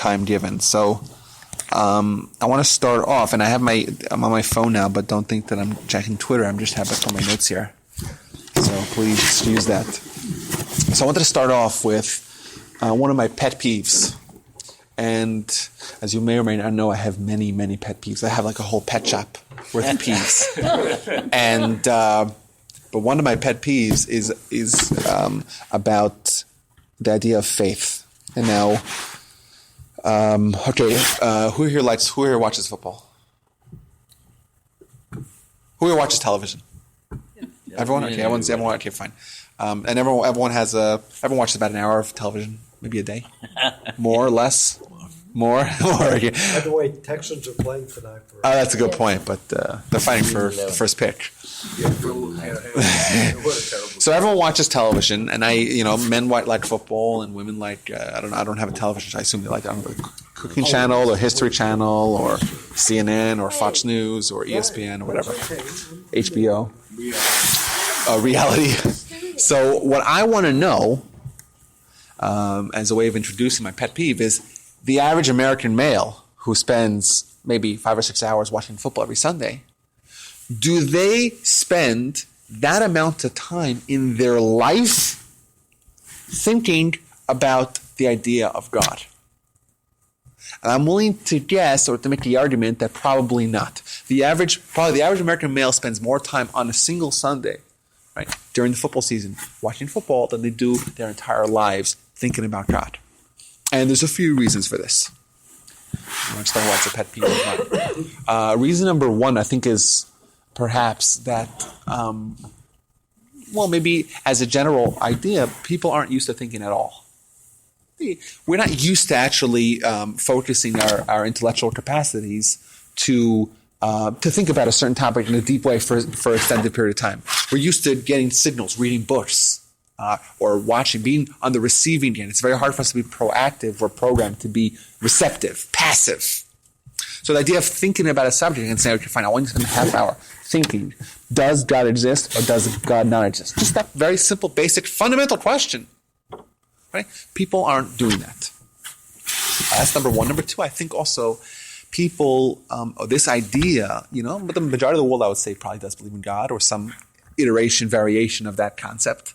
time given. So I want to start off, and I'm on my phone now, but don't think that I'm checking Twitter. I'm just having my notes here. So please excuse that. So I wanted to start off with one of my pet peeves. And as you may or may not know, I have many, many pet peeves. I have like a whole pet shop worth of peeves. And but one of my pet peeves is about the idea of faith. And now, who here watches football? Who here watches television? Yeah. Everyone? Okay, everyone. Okay, fine. And everyone watches about an hour of television, maybe a day, more or less. More. Okay. By the way, Texans are playing tonight. That's a good point, but they're fighting for the first pick. So everyone watches television, and men like football, and women like I don't have a television. So I assume they like the Cooking Channel or History Channel or CNN or Fox News or ESPN or whatever, HBO, reality. So what I want to know, as a way of introducing my pet peeve, is the average American male who spends maybe 5 or 6 hours watching football every Sunday. Do they spend that amount of time in their life thinking about the idea of God? And I'm willing to guess or to make the argument that probably not. The average American male spends more time on a single Sunday, right, during the football season, watching football than they do their entire lives thinking about God. And there's a few reasons for this. I'm going to explain why it's a pet peeve of mine. Reason number one, I think, is perhaps that, maybe as a general idea, people aren't used to thinking at all. We're not used to actually focusing our intellectual capacities to think about a certain topic in a deep way for an extended period of time. We're used to getting signals, reading books, or watching, being on the receiving end. It's very hard for us to be proactive or programmed to be receptive, passive. So the idea of thinking about a subject and saying, okay, fine, I want you to spend a half hour thinking, does God exist or does God not exist? Just that very simple, basic, fundamental question. Right? People aren't doing that. That's number one. Number two, I think also people, this idea, but the majority of the world, I would say, probably does believe in God or some variation of that concept.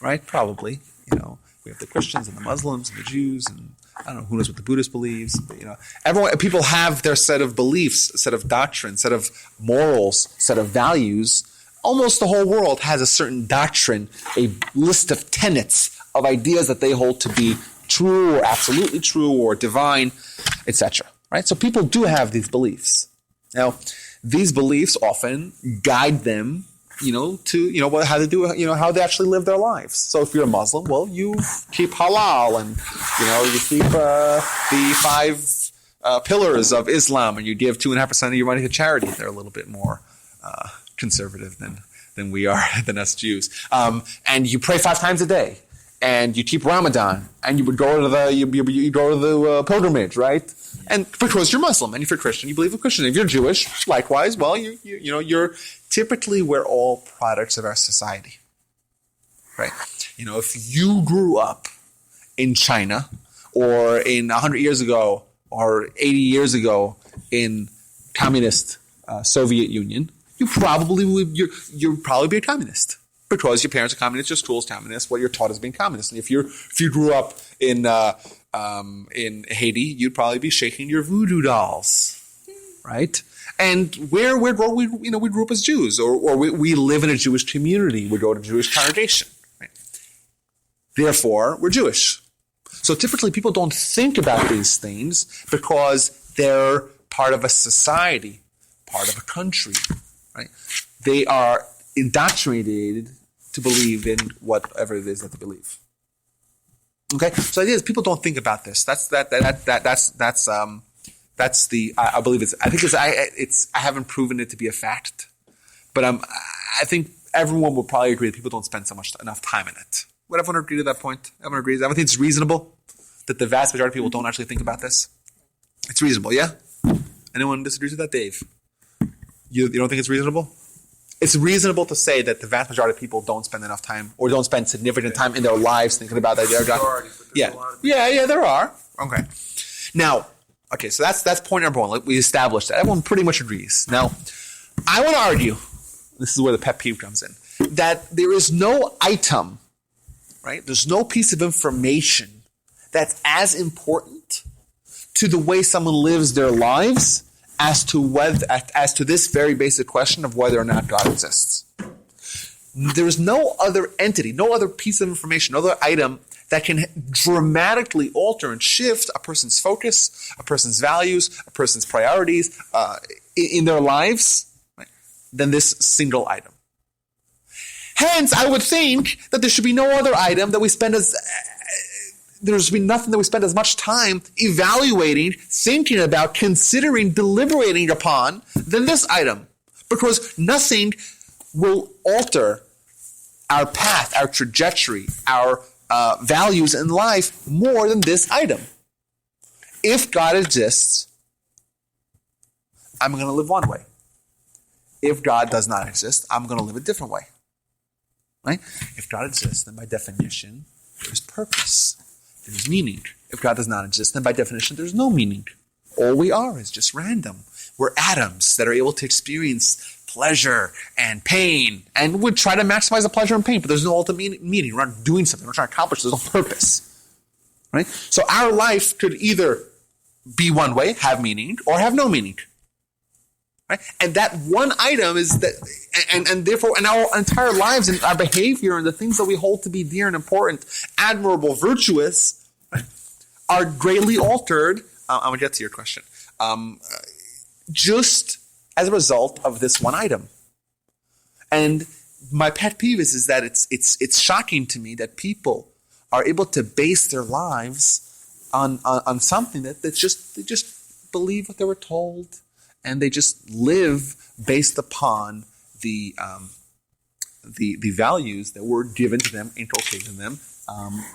Right? Probably. We have the Christians and the Muslims and the Jews, and I don't know, who knows what the Buddhist believes. But, people have their set of beliefs, set of doctrines, set of morals, set of values. Almost the whole world has a certain doctrine, a list of tenets of ideas that they hold to be true or absolutely true or divine, etc. Right? So people do have these beliefs. Now, these beliefs often guide them to how to do how they actually live their lives. So if you're a Muslim, well, you keep halal, and you keep the 5 pillars of Islam, and you give 2.5% of your money to charity. They're a little bit more conservative than we are, than us Jews. And you pray 5 times a day, and you keep Ramadan, and you would go to the pilgrimage, right? And because you're Muslim, and if you're Christian, you believe in Christian. If you're Jewish, likewise, well, you're typically we're all products of our society, right? If you grew up in China, or in 100 years ago, or 80 years ago in communist Soviet Union, you'd probably be a communist. Because your parents are communists, your school's communist, what you're taught is being communist. And if you grew up in Haiti, you'd probably be shaking your voodoo dolls, right? And we grew up as Jews, or we live in a Jewish community. We go to a Jewish congregation, right? Therefore, we're Jewish. So typically, people don't think about these things because they're part of a society, part of a country, right? They are indoctrinated to believe in whatever it is that they believe. Okay, so the idea is people don't think about this. I haven't proven it to be a fact, but I think everyone will probably agree that people don't spend enough time in it. Would everyone agree to that point? Everyone agrees. Everyone thinks it's reasonable that the vast majority of people don't actually think about this. It's reasonable, yeah. Anyone disagrees with that, Dave? You don't think it's reasonable? It's reasonable to say that the vast majority of people don't spend enough time or don't spend significant time in their lives thinking about the idea of God. Yeah, there are. Okay. Now, okay, so that's point number one. Like, we established that. Everyone pretty much agrees. Now, I want to argue, this is where the pet peeve comes in, that there is no item, right? There's no piece of information that's as important to the way someone lives their lives as to this very basic question of whether or not God exists. There is no other entity, no other piece of information, no other item that can dramatically alter and shift a person's focus, a person's values, a person's priorities in their lives, right, than this single item. Hence, I would think that there should be no other item that we spend there should be nothing that we spend as much time evaluating, thinking about, considering, deliberating upon than this item. Because nothing will alter our path, our trajectory, our values in life more than this item. If God exists, I'm going to live one way. If God does not exist, I'm going to live a different way. Right? If God exists, then by definition, there's purpose. There's meaning. If God does not exist, then by definition, there's no meaning. All we are is just random. We're atoms that are able to experience pleasure and pain, and would try to maximize the pleasure and pain, but there's no ultimate meaning. We're not doing something. We're trying to accomplish. There's no purpose. Right? So our life could either be one way, have meaning, or have no meaning. Right? And that one item is that, and therefore, in our entire lives and our behavior and the things that we hold to be dear and important, admirable, virtuous, right, are greatly altered. I'm going to get to your question. Just as a result of this one item. And my pet peeve is that it's shocking to me that people are able to base their lives on something that they just believe what they were told. And they just live based upon the values that were given to them, inculcated in them,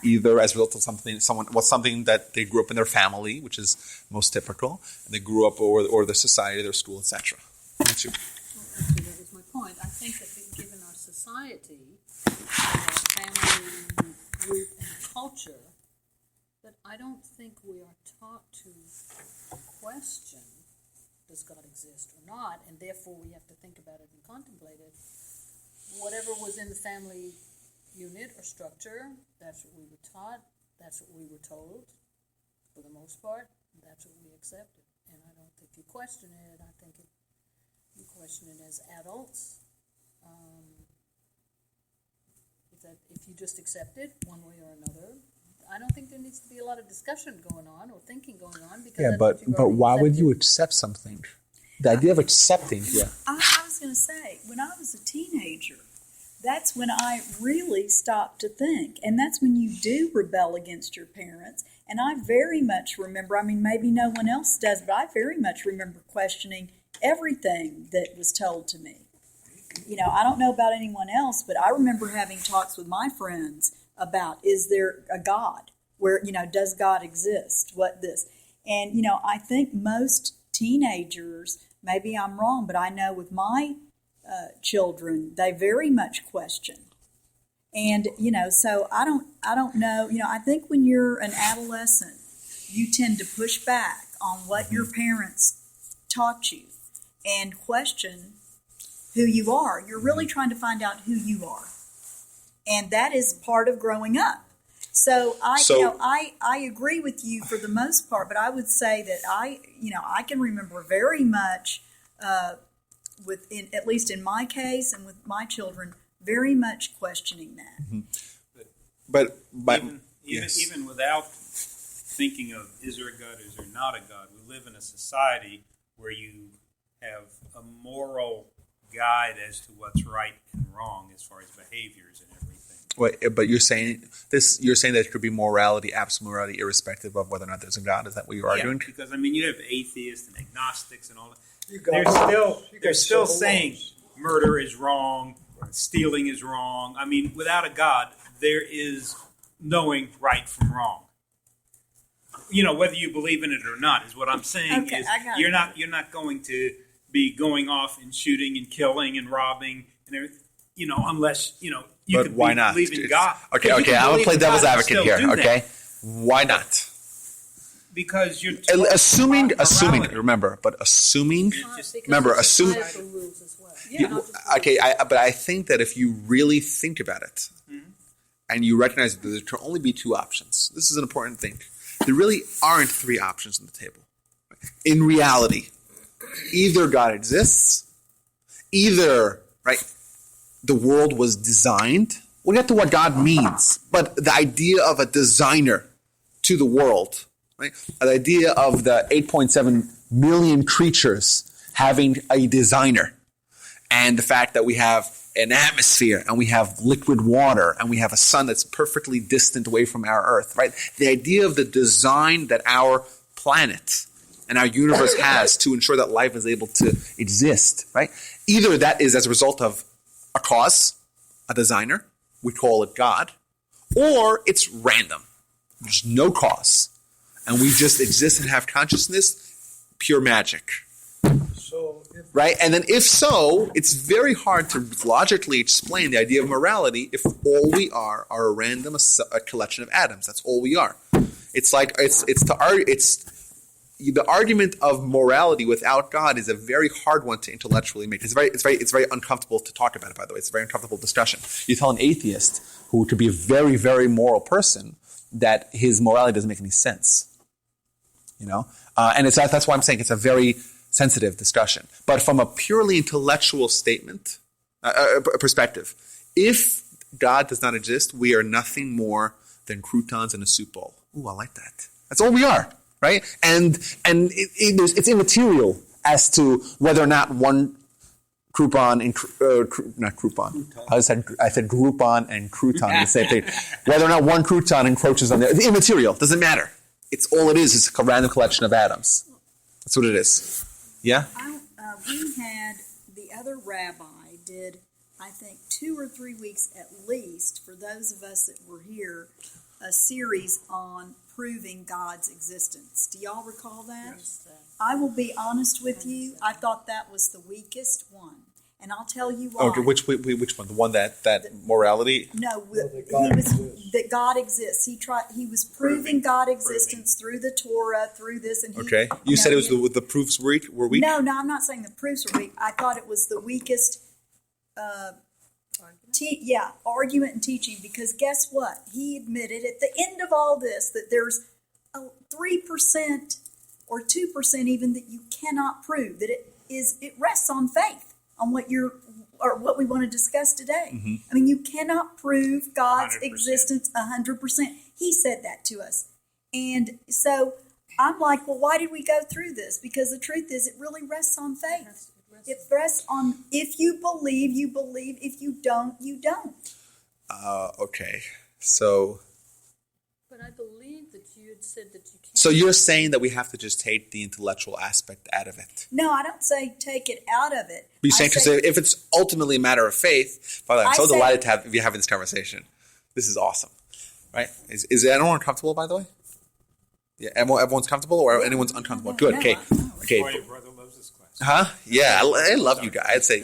either as a result of something that they grew up in their family, which is most typical, and they grew up or their society, their school, etc. That's you. Well, actually, that was my point. I think that given our society, our family, group, and culture, that I don't think we are taught to question, does God exist or not, and therefore we have to think about it and contemplate it. Whatever was in the family unit or structure, that's what we were taught, that's what we were told, for the most part, that's what we accepted. And I don't think you question it, I think you question it as adults. If you just accept it one way or another, I don't think there needs to be a lot of discussion going on or thinking going on. Because but why would you accept something? The idea of accepting, I was going to say, when I was a teenager, that's when I really stopped to think. And that's when you do rebel against your parents. And I very much remember, maybe no one else does, but I very much remember questioning everything that was told to me. I don't know about anyone else, but I remember having talks with my friends about, is there a God? Where, does God exist? What this? And, I think most teenagers, maybe I'm wrong, but I know with my children, they very much question. And, so I don't know, I think when you're an adolescent, you tend to push back on what your parents taught you and question who you are. You're really trying to find out who you are. And that is part of growing up. So I agree with you for the most part, but I would say that I can remember very much, at least in my case and with my children, very much questioning that. Mm-hmm. But even without thinking of is there a God, is there not a God, we live in a society where you have a moral guide as to what's right and wrong as far as behaviors and everything. Wait, but you're saying that it could be morality, absolute morality, irrespective of whether or not there's a God. Is that what you're arguing? Because you have atheists and agnostics and all that. They're still saying murder is wrong, stealing is wrong. Without a God, there is knowing right from wrong. Whether you believe in it or not is what I'm saying. Okay, you're not going to be going off and shooting and killing and robbing and everything, unless, you but could why not? believe in God. Okay, I'm going to play devil's advocate here, okay? Why not? because you're assuming, morality. remember, but assuming, Because remember, of assume. societal rules as well. You- Not just okay, but I think that if you really think about it, and you recognize that there can only be two options, this is an important thing. There really aren't three options on the table. In reality, either God exists, either the world was designed. We'll get to what God means, but the idea of a designer to the world, right? The idea of the 8.7 million creatures having a designer, and the fact that we have an atmosphere and we have liquid water and we have a sun that's perfectly distant away from our Earth, right? The idea of the design that our planet and our universe has to ensure that life is able to exist, right? Either that is as a result of a cause, a designer, we call it God, or it's random. There's no cause. And we just exist and have consciousness, pure magic. So if Right? And then if so, it's very hard to logically explain the idea of morality if all we are a random a collection of atoms. That's all we are. It's like the argument of morality without God is a very hard one to intellectually make. It's very uncomfortable to talk about it, by the way. It's a very uncomfortable discussion. You tell an atheist who could be a very, very moral person that his morality doesn't make any sense. And that's why I'm saying it's a very sensitive discussion. But from a purely intellectual statement, perspective, if God does not exist, we are nothing more than croutons in a soup bowl. Ooh, I like that. That's all we are, right? And it's immaterial as to whether or not one crouton and not crouton. I said Groupon and crouton, the same thing. Whether or not one crouton encroaches on the it's immaterial, doesn't matter. It's all it is. It's a random collection of atoms. That's what it is. Yeah. We had the other rabbi did, I think, 2 or 3 weeks at least, for those of us that were here, a series on proving God's existence. Do y'all recall that? Yes. I will be honest with you. I thought that was the weakest one, and I'll tell you why. Okay, which one? The one that morality? No, that God exists. that God exists. He was proving God's existence through the Torah, through this, and he. Okay, you said it was the proofs were weak. No, I'm not saying the proofs were weak. I thought it was the weakest. Argument and teaching, because guess what? He admitted at the end of all this that there's a 3% or 2% even that you cannot prove, that it rests on faith, on what we want to discuss today. Mm-hmm. I mean, you cannot prove God's 100%. existence 100%. He said that to us. And so I'm like, well, why did we go through this? Because the truth is, it really rests on faith. It rests on, if you believe, you believe. If you don't, you don't. Okay, so. But I believe that you had said that you can't. So you're saying that we have to just take the intellectual aspect out of it? No, I don't say take it out of it. But you're saying because if it's ultimately a matter of faith, by the way, I'm so I say- delighted to have you having this conversation. This is awesome, right? Is anyone comfortable? By the way, yeah, everyone's comfortable, or anyone's uncomfortable? Good. No, Okay. Okay. Why your brother loves this class. Huh? Yeah, I love you guys. I'd say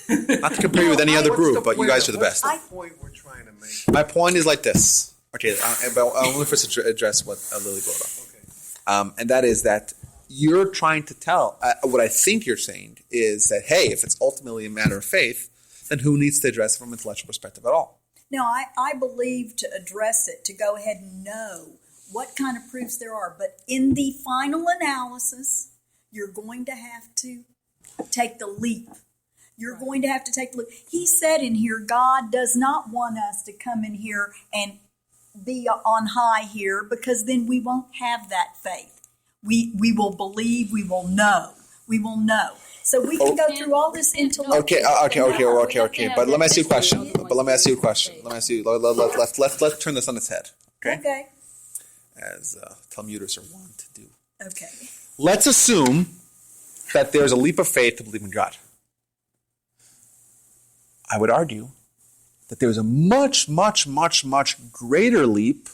not to compare you with any other group, but you guys are the best. What's the point we're trying to make? My point is like this. Okay, but I want to first address what Lily brought up. Okay. And that is that you're trying to tell, what I think you're saying is that, hey, if it's ultimately a matter of faith, then who needs to address it from an intellectual perspective at all? No, I believe to address it, to go ahead and know what kind of proofs there are. But in the final analysis, you're going to have to take the leap. You're going to have to take the leap. He said in here, God does not want us to come in here and be on high here, because then we won't have that faith. We will believe, we will know. We will know. So we can go through all this intellectual. Okay. But let me ask you a question. Let's turn this on its head. Okay. As Talmudists are wont to do. Okay. Let's assume that there's a leap of faith to believe in God. I would argue that there's a much, much, much, much greater leap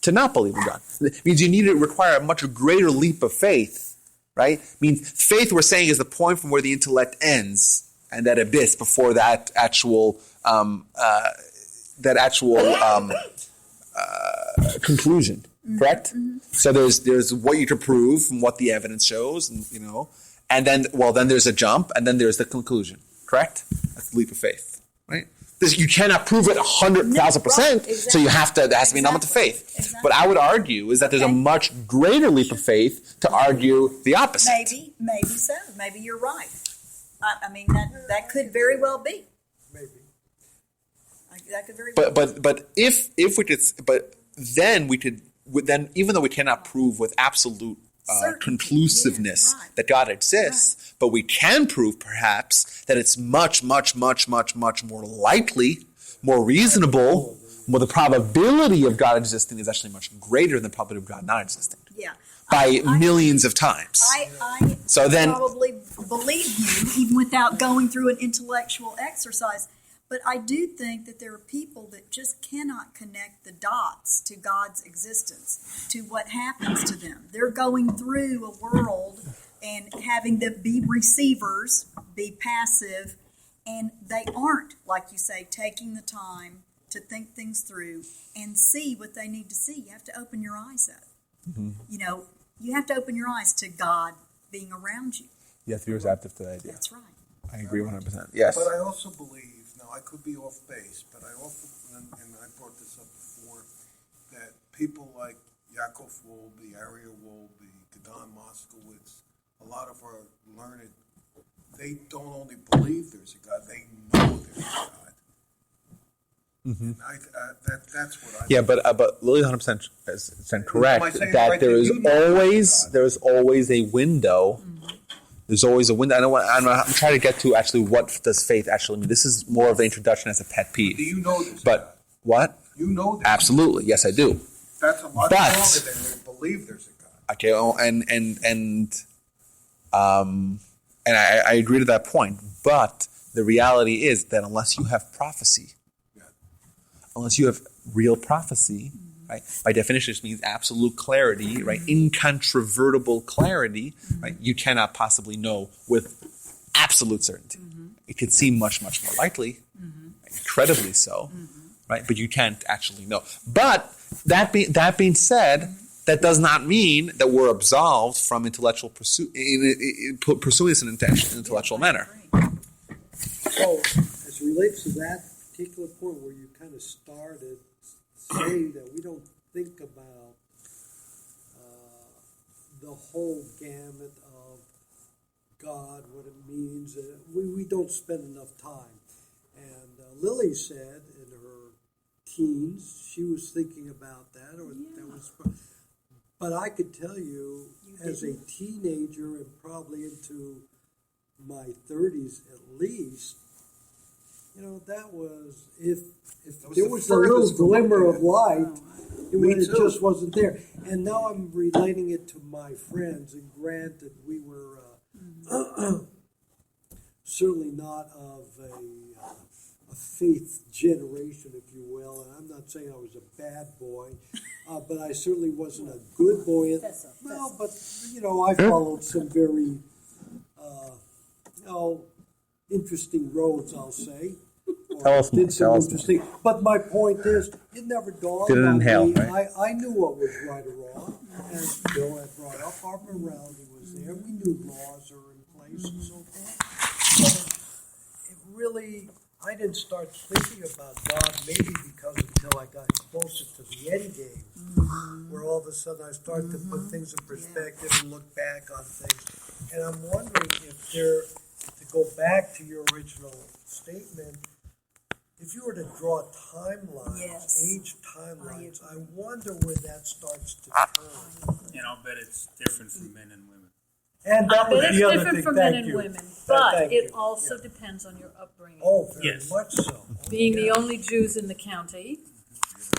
to not believe in God. It means you need to require a much greater leap of faith, right? It means faith, we're saying, is the point from where the intellect ends and that abyss before that actual conclusion. correct? So there's what you can prove and what the evidence shows, and and then there's a jump, and then there's the conclusion, correct? That's the leap of faith, right? You cannot prove it 100,000%, so you have to. There has to be an element of faith. Exactly. But I would argue is that there's a much greater leap of faith to argue the opposite. Maybe so. Maybe you're right. I mean, that could very well be. Maybe. That could very well be. But if we could, but then we could. Then even though we cannot prove with absolute conclusiveness that God exists, but we can prove perhaps that it's much, much, much, much, much more likely, more reasonable, more the probability of God existing is actually much greater than the probability of God not existing. Yeah. By millions of times. I So then- probably believe you even without going through an intellectual exercise. But I do think that there are people that just cannot connect the dots to God's existence, to what happens to them. They're going through a world and having them be receivers, be passive, and they aren't, like you say, taking the time to think things through and see what they need to see. You have to open your eyes up. You have to open your eyes to God being around you. You have to be receptive to that idea. That's right. I agree 100%. Yes. But I also believe, now I could be off base, but I also, and I brought this up before, that people like Yaakov Wolbe, Ariel Wolbe, Gidon Moskowitz, a lot of our learned, they don't only believe there's a God, they know there's a God. And that's what I Yeah, but Lily 100% is correct Am I saying that right there there? is You know always a window. There's always a window. I'm trying to get to actually what does faith actually mean. This is more of an introduction as a pet peeve. Do you know this? But what? You know this. Absolutely, yes, I do. That's a lot But- stronger than they believe there's a God. Okay, and I agree to that point. But the reality is that unless you have prophecy, unless you have real prophecy, right? By definition, this means absolute clarity, right? Incontrovertible clarity, right? You cannot possibly know with absolute certainty. It could seem much, much more likely, incredibly so, right? But you can't actually know. But that being said, that does not mean that we're absolved from intellectual pursuing this in an intellectual manner. So, as it relates to that particular point where you kind of started saying that we don't think about the whole gamut of God, what it means, we don't spend enough time. And Lily said in her teens, she was thinking about that, or that was. But I could tell you, as a teenager and probably into my 30s at least, that was, if there was a little glimmer of light, it just wasn't there. And now I'm relating it to my friends, and granted, we were certainly not of a faith generation, if you will, and I'm not saying I was a bad boy, but I certainly wasn't a good boy. No, but, I followed some very, interesting roads, I'll say. Tell us more. Interesting. But my point is, it never dawned Didn't on inhale, me. right? I knew what was right or wrong. As Bill had brought up, our morality was there. We knew laws are in place and so forth. But it really, I didn't start thinking about God maybe because until I got closer to the end game, where all of a sudden I started to put things in perspective and look back on things. And I'm wondering if to go back to your original statement, if you were to draw timelines, age timelines, I wonder where that starts to turn. And I'll bet it's different for men and women. And that was But it's the other different thing. for men Thank and you. women, but Thank it you. also Yeah. depends on your upbringing. Oh, very Yes. much so. Being the Yeah. only Jews in the county,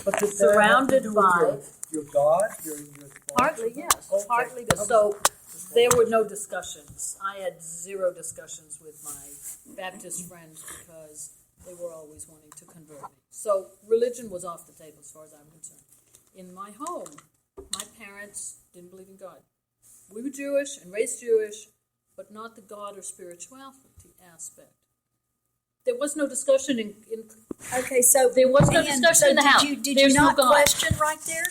But did that surrounded have to do with by- your God, your partly yes, Okay. partly this. So there were no discussions. I had zero discussions with my Baptist friends because they were always wanting to convert me. So religion was off the table as far as I'm concerned. In my home, my parents didn't believe in God. We were Jewish and raised Jewish, but not the God or spirituality aspect. There was no discussion in Okay, so There was no and discussion so in the house. Did There's you no not God. question right there?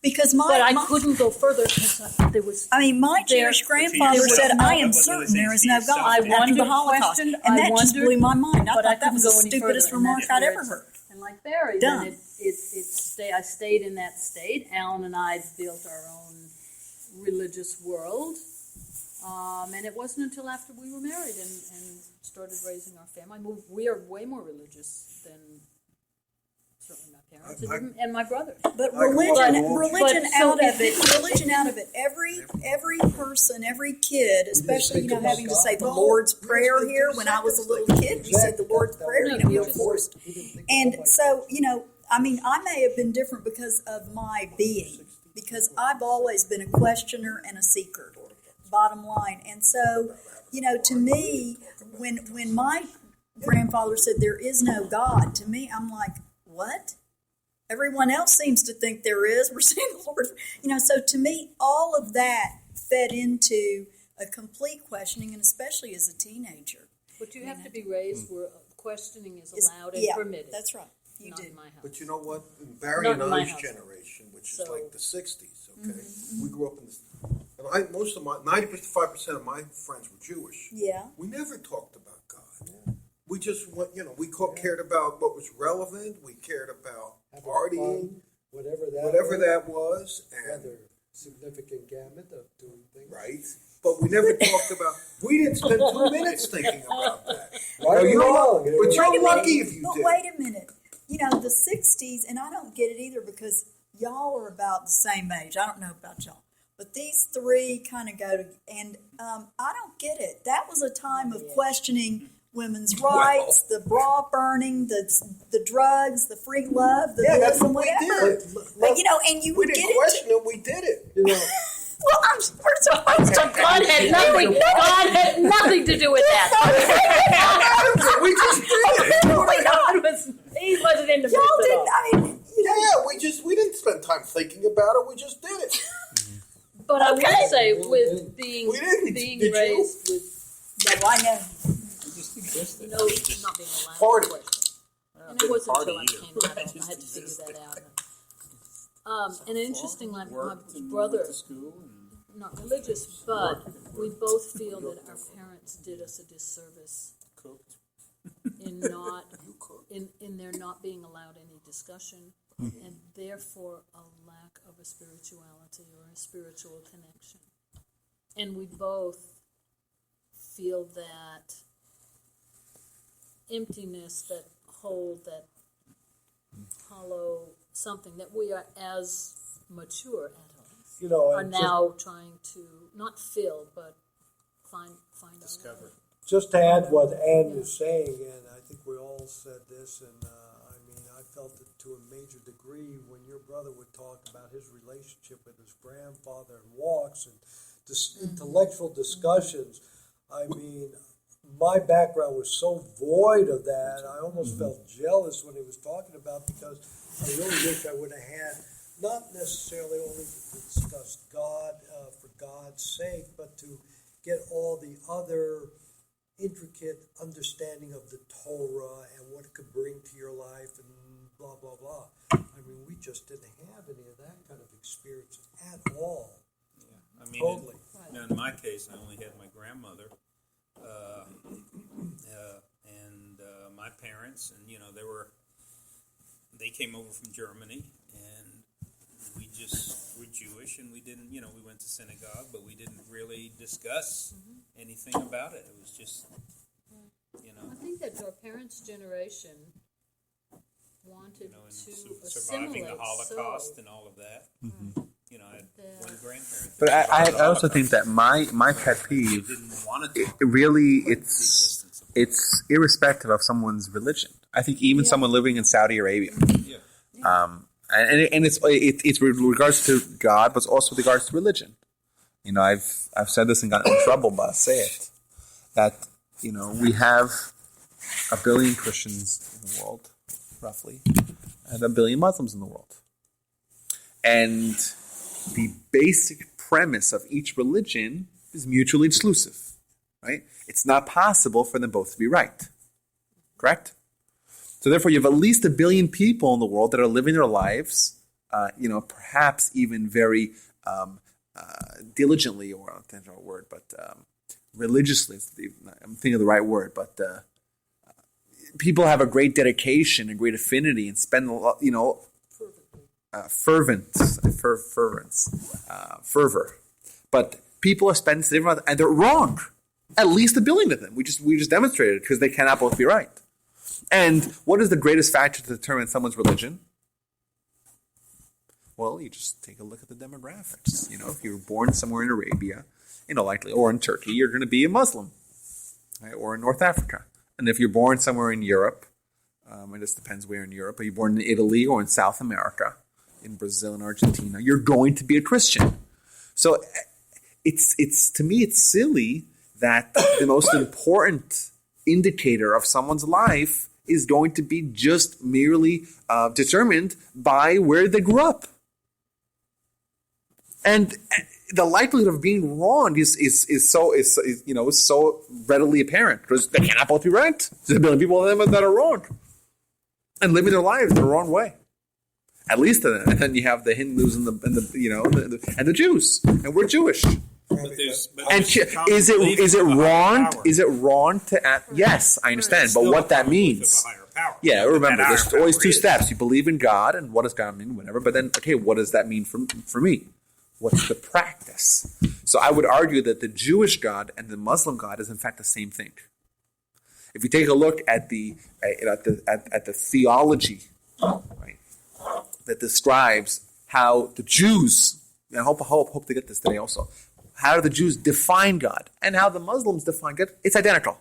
Because But I my couldn't go further because there was. I mean, my There- Jewish grandfather yourself. said, "I am What was certain it there is to no yourself? God I after wondered, the Holocaust," questioned, and I that just wondered, blew my mind. I but I thought that was couldn't the go any stupidest further, and remark that's I'd where ever it's- heard. And like Barry, Done. then I stayed in that state. Alan and I built our own religious world. And it wasn't until after we were married and started raising our family. We are way more religious than certainly my parents and my brothers. But I grew religion, up in religion But so out of if- it, religion out of it. Every person, every kid, especially think about having to say the God. Lord's No, Prayer we here. just When I was a exactly. little kid, we said the Lord's Prayer. No, We you were just- forced. And so, I mean, I may have been different because of my being, because I've always been a questioner and a seeker, bottom line. And so, to me, when my grandfather said there is no God, to me, I'm like, what? Everyone else seems to think there is. We're saying the Lord, so to me, all of that fed into a complete questioning, and especially as a teenager. But you have to be raised where questioning is Is- allowed and yeah, permitted. that's right. You Not do. in my house. But you know what? In Barry Not and in my I's house. generation, which is So- like the '60s, okay, we grew up in this, and most of my 95% of my friends were Jewish. Yeah. We never talked about God. We just went, cared about what was relevant. We cared about Having partying, fun, whatever that was, and rather significant gamut of doing things. right. But we never talked about. We didn't spend 2 minutes thinking about that. Right or you're wrong, but Wait a you're minute, lucky if you but did. wait a minute. The 60s, and I don't get it either because y'all are about the same age. I don't know about y'all. But these three kind of go to, and I don't get it. That was a time of questioning women's rights, the bra burning, the drugs, the free love, the Yeah, this that's and what we whatever. did. But, and you We would get didn't it. question it. We did it. Well, I'm first of all, God had nothing. God had nothing to do with that. We just did it. Apparently not. He wasn't in the Y'all mix at didn't. all. I mean, Yeah, we didn't spend time thinking about it. We just did it. But I Okay. will say, We with didn't. being We didn't. being Did you? raised with no, I know. no not being allowed Party. to question, and it wasn't until I came out I had to figure that out. And interesting, like my brother, not religious, but we both feel that our parents did us a disservice in not in their not being allowed any discussion, and therefore a lack of a spirituality or a spiritual connection. And we both feel that emptiness, that hole, that hollow something that we are, as mature adults, are And now trying to not fill but find discover. just to add what Ann was saying, and I think we all said this, and I felt it to a major degree when your brother would talk about his relationship with his grandfather and walks and intellectual discussions. My background was so void of that, I almost felt jealous when he was talking about, because I really wish I would have had, not necessarily only to discuss God for God's sake, but to get all the other intricate understanding of the Torah and what it could bring to your life and blah, blah, blah. We just didn't have any of that kind of experience at all. Totally. In my case, I only had my grandmother and my parents, and they came over from Germany, and we just were Jewish, and we didn't, we went to synagogue, but we didn't really discuss anything about it. It was just, I think that our parents' generation wanted and to surviving assimilate the Holocaust so and all of that. I had one grandparent. But that survived the I also Holocaust. think that my pet peeve, Didn't want to it really, the existence of it's irrespective of someone's religion. I think even someone living in Saudi Arabia, and it's with regards to God, but it's also with regards to religion. I've said this and gotten in trouble, but I'll say it, that we have 1 billion Christians in the world, roughly, and 1 billion Muslims in the world, and the basic premise of each religion is mutually exclusive, right? It's not possible for them both to be right, correct? So therefore, you have at least 1 billion people in the world that are living their lives perhaps even very diligently, or I don't think that's a word, but religiously, I'm thinking of the right word, but people have a great dedication and great affinity and spend a lot, fervor. But people are spending different, and they're wrong. At least a billion of them. We just demonstrated it because they cannot both be right. And what is the greatest factor to determine someone's religion? Well, you just take a look at the demographics. If you were born somewhere in Arabia, likely, or in Turkey, you're going to be a Muslim, right? Or in North Africa. And if you're born somewhere in Europe, it just depends where in Europe, but you're born in Italy or in South America, in Brazil and Argentina, you're going to be a Christian. So it's to me, it's silly that the most important indicator of someone's life is going to be just merely determined by where they grew up. And the likelihood of being wrong is so readily apparent because they cannot both be right. There's a billion people that are wrong and living their lives the wrong way. At least, and then you have the Hindus and the Jews, and we're Jewish. Is it wrong? Is it wrong to ask? Yes, I understand, but what that means? Yeah, remember, there's always two steps. You believe in God, and what does God mean? Whatever. But then, okay, what does that mean for me? What's the practice? So I would argue that the Jewish God and the Muslim God is in fact the same thing. If you take a look at the theology, right, that describes how the Jews, and I hope to get this today also, how do the Jews define God and how the Muslims define God, it's identical.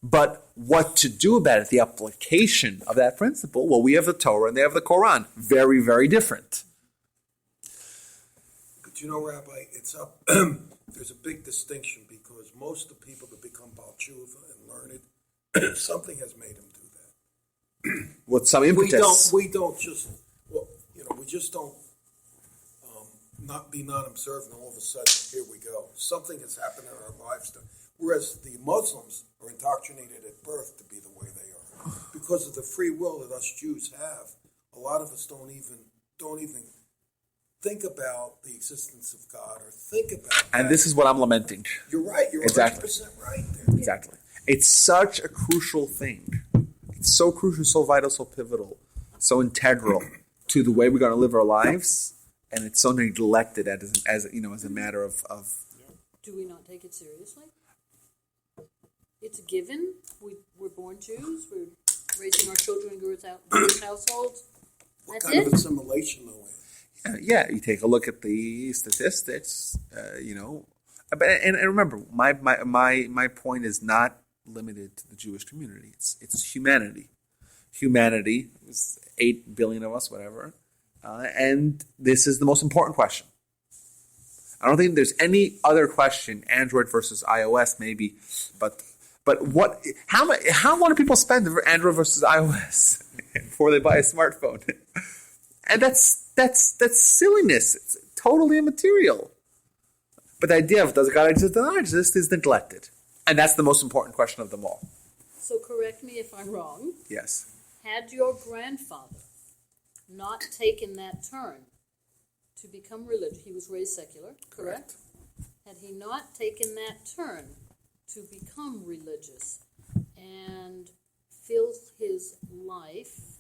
But what to do about it, the application of that principle, well, we have the Torah and they have the Quran. Very, very different. But Rabbi, it's up. There's a big distinction because most of the people that become Baal Tshuva and learned, something has made them do that. With some impetus. We don't just, we just don't not be non-observant. All of a sudden, here we go. Something has happened in our lives. Whereas the Muslims are indoctrinated at birth to be the way they are because of the free will that us Jews have. A lot of us don't even think about the existence of God or think about. And this is what I'm lamenting. You're right. You're exactly 100% right there. Exactly. It's such a crucial thing. It's so crucial, so vital, so pivotal, so integral to the way we're going to live our lives, and it's so neglected as a matter of. Do we not take it seriously? It's a given. We're born Jews. We're raising our children in Jewish households. What That's kind it. of assimilation though? Yeah, you take a look at the statistics. And remember, my point is not limited to the Jewish community. It's humanity. Humanity is 8 billion of us, whatever, and this is the most important question. I don't think there's any other question, Android versus iOS, maybe, but what? How long do people spend for Android versus iOS before they buy a smartphone? And that's silliness. It's totally immaterial. But the idea of does God exist or not exist is neglected. And that's the most important question of them all. So correct me if I'm wrong. Yes. Had your grandfather not taken that turn to become religious, he was raised secular, correct? Had he not taken that turn to become religious and fill his life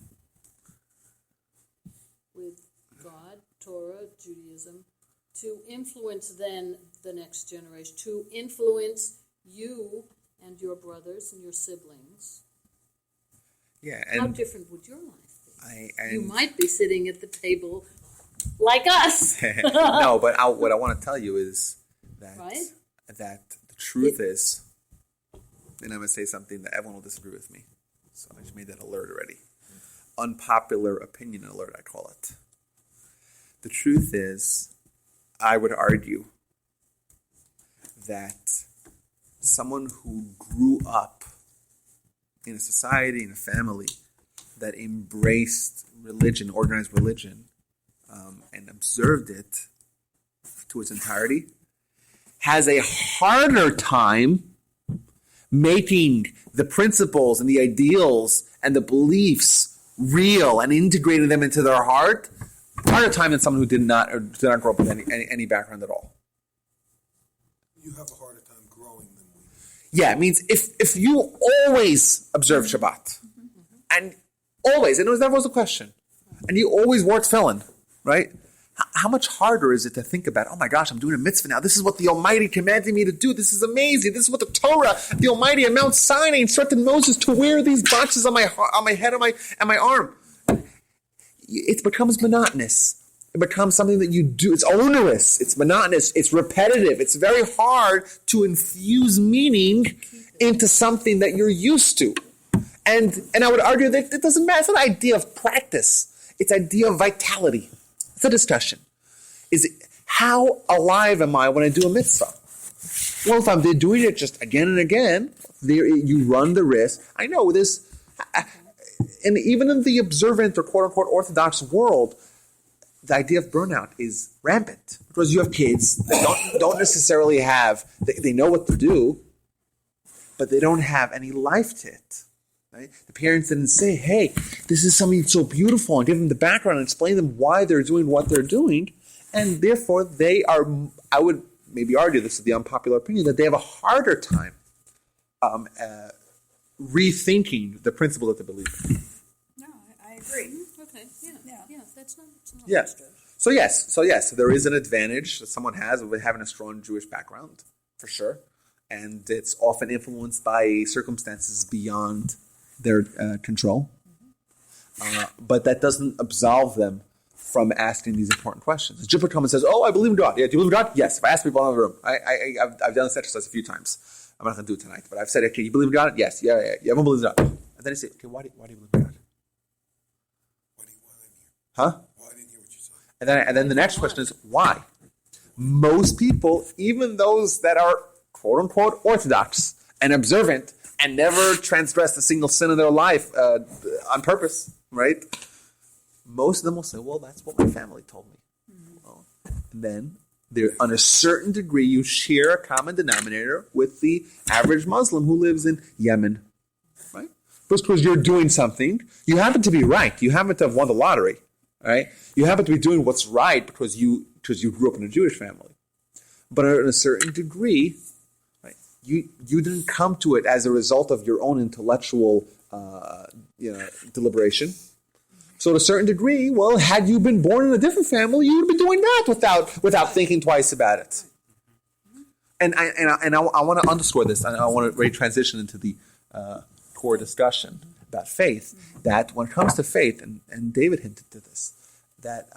with God, Torah, Judaism, to influence then the next generation, to influence you and your brothers and your siblings. Yeah, How different would your life be? You might be sitting at the table like us. No, but what I want to tell you is that Right? that the truth is, and I'm going to say something that everyone will disagree with me. So I just made that alert already. Unpopular opinion alert, I call it. The truth is, I would argue that someone who grew up in a society, in a family that embraced religion, organized religion, and observed it to its entirety, has a harder time making the principles and the ideals and the beliefs real and integrating them into their heart, harder time than someone who did not grow up with any background at all. You have a harder time growing than we do. Yeah, it means if you always observe Shabbat, and always, and it never was a question, and you always wore tefillin, right? How much harder is it to think about, oh my gosh, I'm doing a mitzvah now. This is what the Almighty commanded me to do. This is amazing. This is what the Torah, the Almighty on Mount Sinai instructed Moses to wear these boxes on my head, and my arm. It becomes monotonous. It becomes something that you do. It's onerous. It's monotonous. It's repetitive. It's very hard to infuse meaning into something that you're used to. And I would argue that it doesn't matter. It's not an idea of practice. It's an idea of vitality. It's a discussion. Is it, how alive am I when I do a mitzvah? Well, if I'm doing it just again and again, you run the risk. I know this, and even in the observant or quote-unquote orthodox world, the idea of burnout is rampant. Because you have kids that don't necessarily have, they know what to do, but they don't have any life to it. Right? The parents didn't say, hey, this is something so beautiful, and give them the background and explain them why they're doing what they're doing. And therefore, they are, I would maybe argue, this is the unpopular opinion, that they have a harder time rethinking the principle that they believe in. No, I agree. Okay, yeah, that's not Yeah. understood. So yes, there is an advantage that someone has of having a strong Jewish background, for sure. And it's often influenced by circumstances beyond their control. But that doesn't absolve them from asking these important questions. The Jew comes and says, oh, I believe in God. Yeah, do you believe in God? Yes. If I ask people in the room, I've done this exercise a few times. I'm not going to do it tonight, but I've said, okay, you believe in God? Yes. Yeah. Everyone believes in God. And then I say, okay, why do you believe in God? Why didn't hear? Huh? Well, I didn't hear what you said. And then the next question is, why? Most people, even those that are quote-unquote orthodox and observant and never transgressed a single sin in their life on purpose, right? Most of them will say, well, that's what my family told me. Well, and then, on a certain degree, you share a common denominator with the average Muslim who lives in Yemen, right? Just because you're doing something, you happen to be right. You happen to have won the lottery, right? You happen to be doing what's right because you grew up in a Jewish family. But on a certain degree, right, you didn't come to it as a result of your own intellectual deliberation. So to a certain degree, well, had you been born in a different family, you would be doing that without thinking twice about it. And I want to underscore this, and I want to really transition into the core discussion about faith, that when it comes to faith, and David hinted to this, that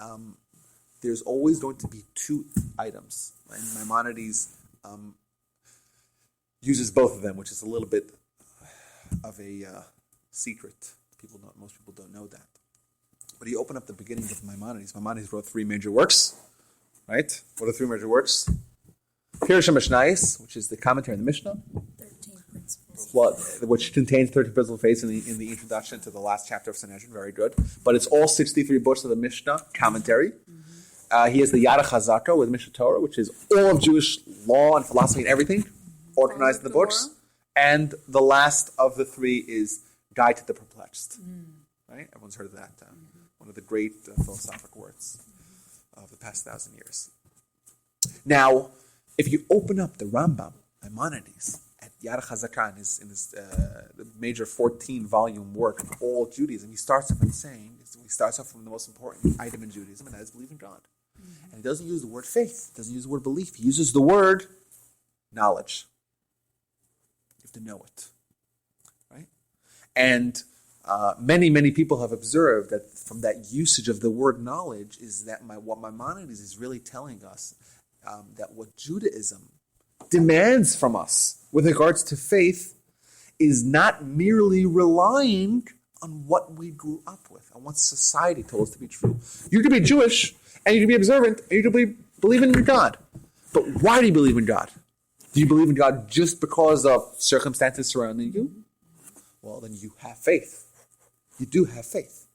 there's always going to be two items. And Maimonides uses both of them, which is a little bit of a secret. Most people don't know that. But you open up the beginning of Maimonides. Maimonides wrote 3 major works, right? What are 3 major works? Pirush HaMishnayos, which is the commentary on the Mishnah. 13 principles. Well, which contains 13 principles of faith in the introduction to the last chapter of Sanhedrin. Very good. But it's all 63 books of the Mishnah commentary. He has the Yad HaChazaka with Mishnah Torah, which is all of Jewish law and philosophy and everything, organized in the books. And the last of the 3 is Guide to the Perplexed. Right? Everyone's heard of that. One of the great philosophic works of the past 1,000 years. Now, if you open up the Rambam, Maimonides, at Yad HaChazaka, in his major 14-volume work of all Judaism, he starts off from the most important item in Judaism, and that is believe in God. And he doesn't use the word faith, doesn't use the word belief, he uses the word knowledge. You have to know it. Right? And many people have observed that from that usage of the word knowledge is that what Maimonides is really telling us that what Judaism demands from us with regards to faith is not merely relying on what we grew up with, on what society told us to be true. You can be Jewish, and you can be observant, and you can believe in God. But why do you believe in God? Do you believe in God just because of circumstances surrounding you? Well, then you have faith. You do have faith.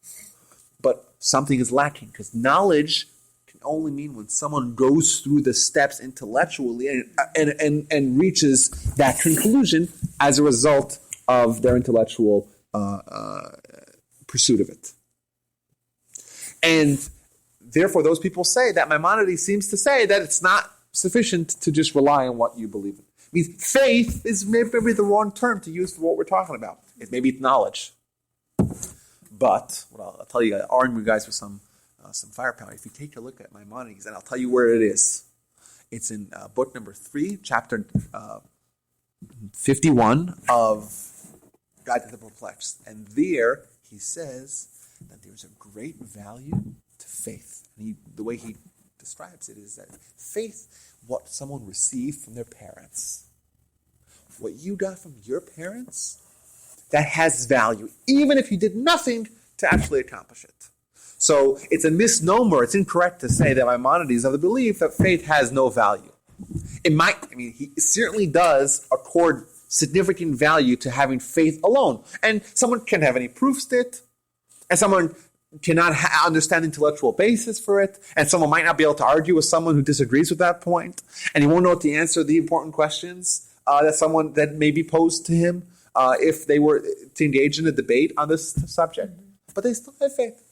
But something is lacking, because knowledge can only mean when someone goes through the steps intellectually and reaches that conclusion as a result of their intellectual pursuit of it. And therefore, those people say that Maimonides seems to say that it's not sufficient to just rely on what you believe in. It means faith is maybe the wrong term to use for what we're talking about. Maybe it's knowledge. But what I'll tell you, I'll arm you guys with some firepower. If you take a look at Maimonides, and I'll tell you where it is. It's in book number 3, chapter 51 of Guide to the Perplexed. And there he says that there's a great value to faith. And the way he describes it is that faith, what someone received from their parents, what you got from your parents, that has value, even if you did nothing to actually accomplish it. So it's a misnomer. It's incorrect to say that Maimonides is of the belief that faith has no value. He certainly does accord significant value to having faith alone. And someone can have any proofs to it, and someone cannot understand the intellectual basis for it, and someone might not be able to argue with someone who disagrees with that point, and he won't know what to answer the important questions that may be posed to him if they were to engage in a debate on this subject. But they still have faith.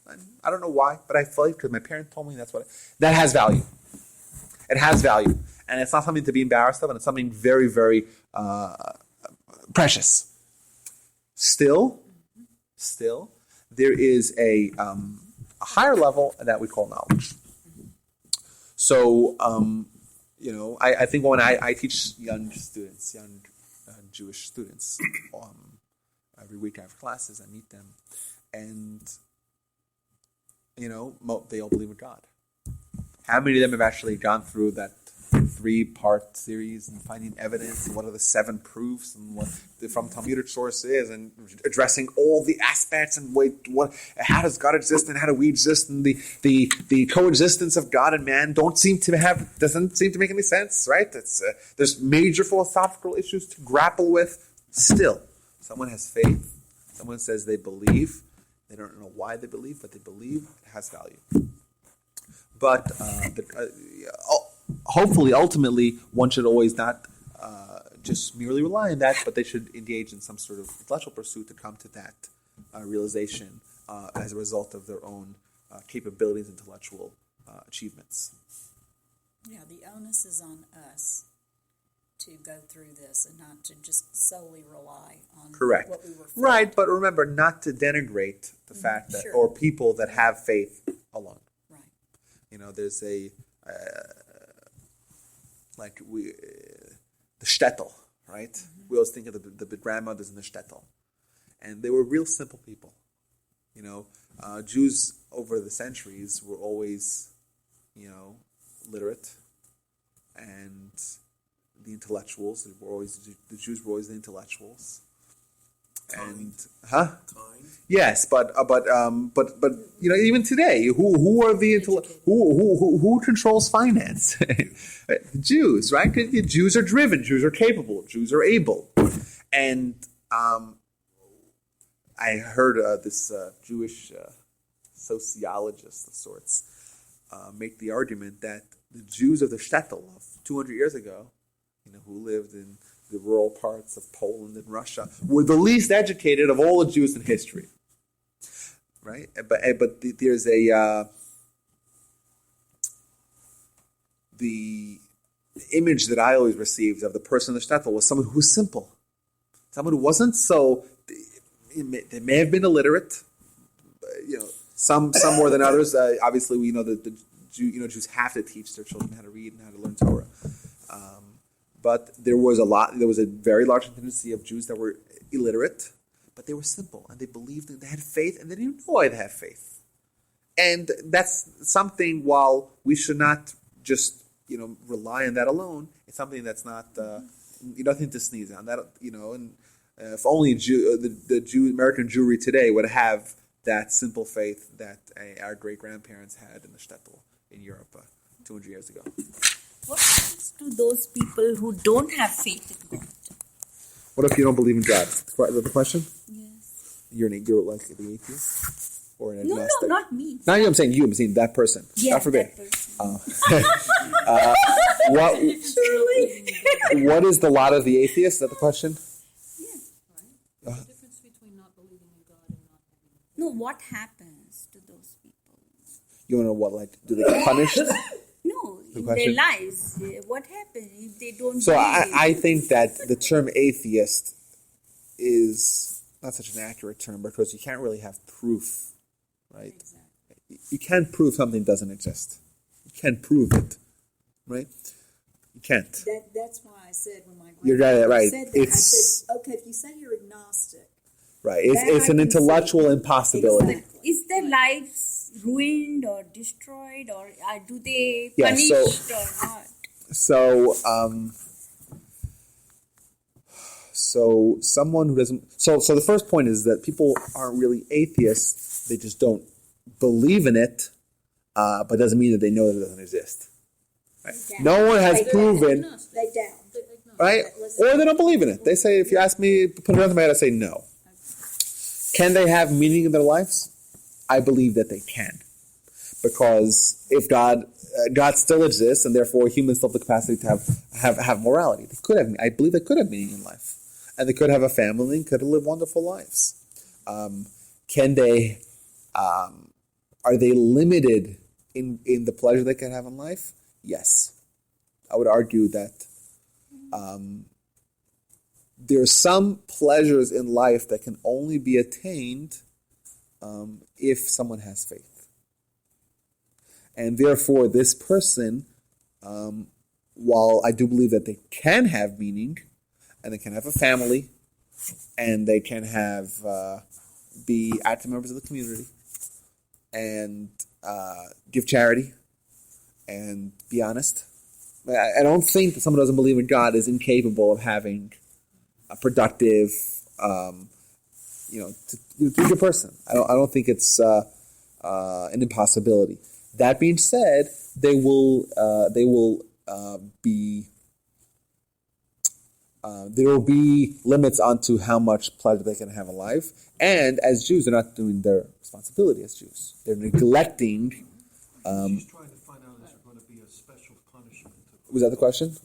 I don't know why, but I feel like because my parents told me that has value. It has value. And it's not something to be embarrassed of, and it's something very, very precious. Still, there is a higher level that we call knowledge. So, I think when I teach young Jewish students, every week I have classes, I meet them, and, they all believe in God. How many of them have actually gone through that 3-part series and finding evidence and what are the 7 proofs and what from Talmudic sources and addressing all the aspects and how does God exist and how do we exist and the coexistence of God and man doesn't seem to make any sense, right? There's major philosophical issues to grapple with. Still, someone has faith. Someone says they believe. They don't know why they believe, but they believe it has value. But hopefully, ultimately, one should always not just merely rely on that, but they should engage in some sort of intellectual pursuit to come to that realization as a result of their own capabilities, intellectual achievements. Yeah, the onus is on us to go through this and not to just solely rely on Correct. What we were fed. Right, but remember not to denigrate the fact that, sure. or people that have faith alone. Right. There's the shtetl, right? Mm-hmm. We always think of the grandmothers in the shtetl. And they were real simple people. Jews over the centuries were always, literate. And the intellectuals, the Jews were always the intellectuals. Kind. Kind. Yes, but even today, who are the who controls finance? Jews, right? Jews are driven. Jews are capable. Jews are able. And I heard this Jewish sociologist of sorts make the argument that the Jews of the shtetl of 200 years ago, who lived in the rural parts of Poland and Russia, were the least educated of all the Jews in history. Right? But there's the image that I always received of the person in the shtetl was someone who was simple. Someone who wasn't so, they may have been illiterate, some more than others. Obviously, we know that Jews have to teach their children how to read and how to learn Torah. But there was a very large tendency of Jews that were illiterate, but they were simple, and they believed, and they had faith, and they didn't know why they had faith. And that's something, while we should not just, rely on that alone, it's something that's not, nothing to sneeze on. That, and if only the American Jewry today would have that simple faith that our great-grandparents had in the shtetl in Europe 200 years ago. What happens to those people who don't have faith in God? What if you don't believe in God? Is that the question? Yes. You're like the atheist? Or an agnostic? No, not me. Not you, I'm saying you. I'm saying that person. Yeah, God forbid. that person. What is the lot of the atheist? Is that the question? Right? The difference between not believing in God and not having No, what happens to those people? You want to know what, like, do they get punished? No, in question? their lives, what happens if they don't So believe? I think that the term atheist is not such an accurate term because you can't really have proof, right? Exactly. You can't prove something doesn't exist. You can't prove it, right? You can't. That's why I said when my You're grandfather right. said that, I It's said, okay, if you say you're agnostic, right. that It's I an can see. intellectual impossibility. Exactly. Is their lives ruined or destroyed, or do they Yeah, punished or not? So someone who doesn't. So the first point is that people aren't really atheists. They just don't believe in it, but doesn't mean that they know that it doesn't exist. Right? No one has proven, They doubt. right? Or they don't believe in it. They say, if you ask me, put it on my head, I say no. Can they have meaning in their lives? I believe that they can, because if God still exists, and therefore humans still have the capacity to have morality. They could have. I believe they could have meaning in life, and they could have a family and could live wonderful lives. Can they? Are they limited in the pleasure they can have in life? Yes, I would argue that there are some pleasures in life that can only be attained if someone has faith. And therefore, this person, while I do believe that they can have meaning, and they can have a family, and they can have be active members of the community, and give charity, and be honest. I don't think that someone who doesn't believe in God is incapable of having a productive, to be a good person. I don't think it's an impossibility. That being said, there will be limits onto how much pleasure they can have in life. And as Jews, they're not doing their responsibility as Jews. They're neglecting. She's trying to find out is there going to be a special punishment. Was that the question?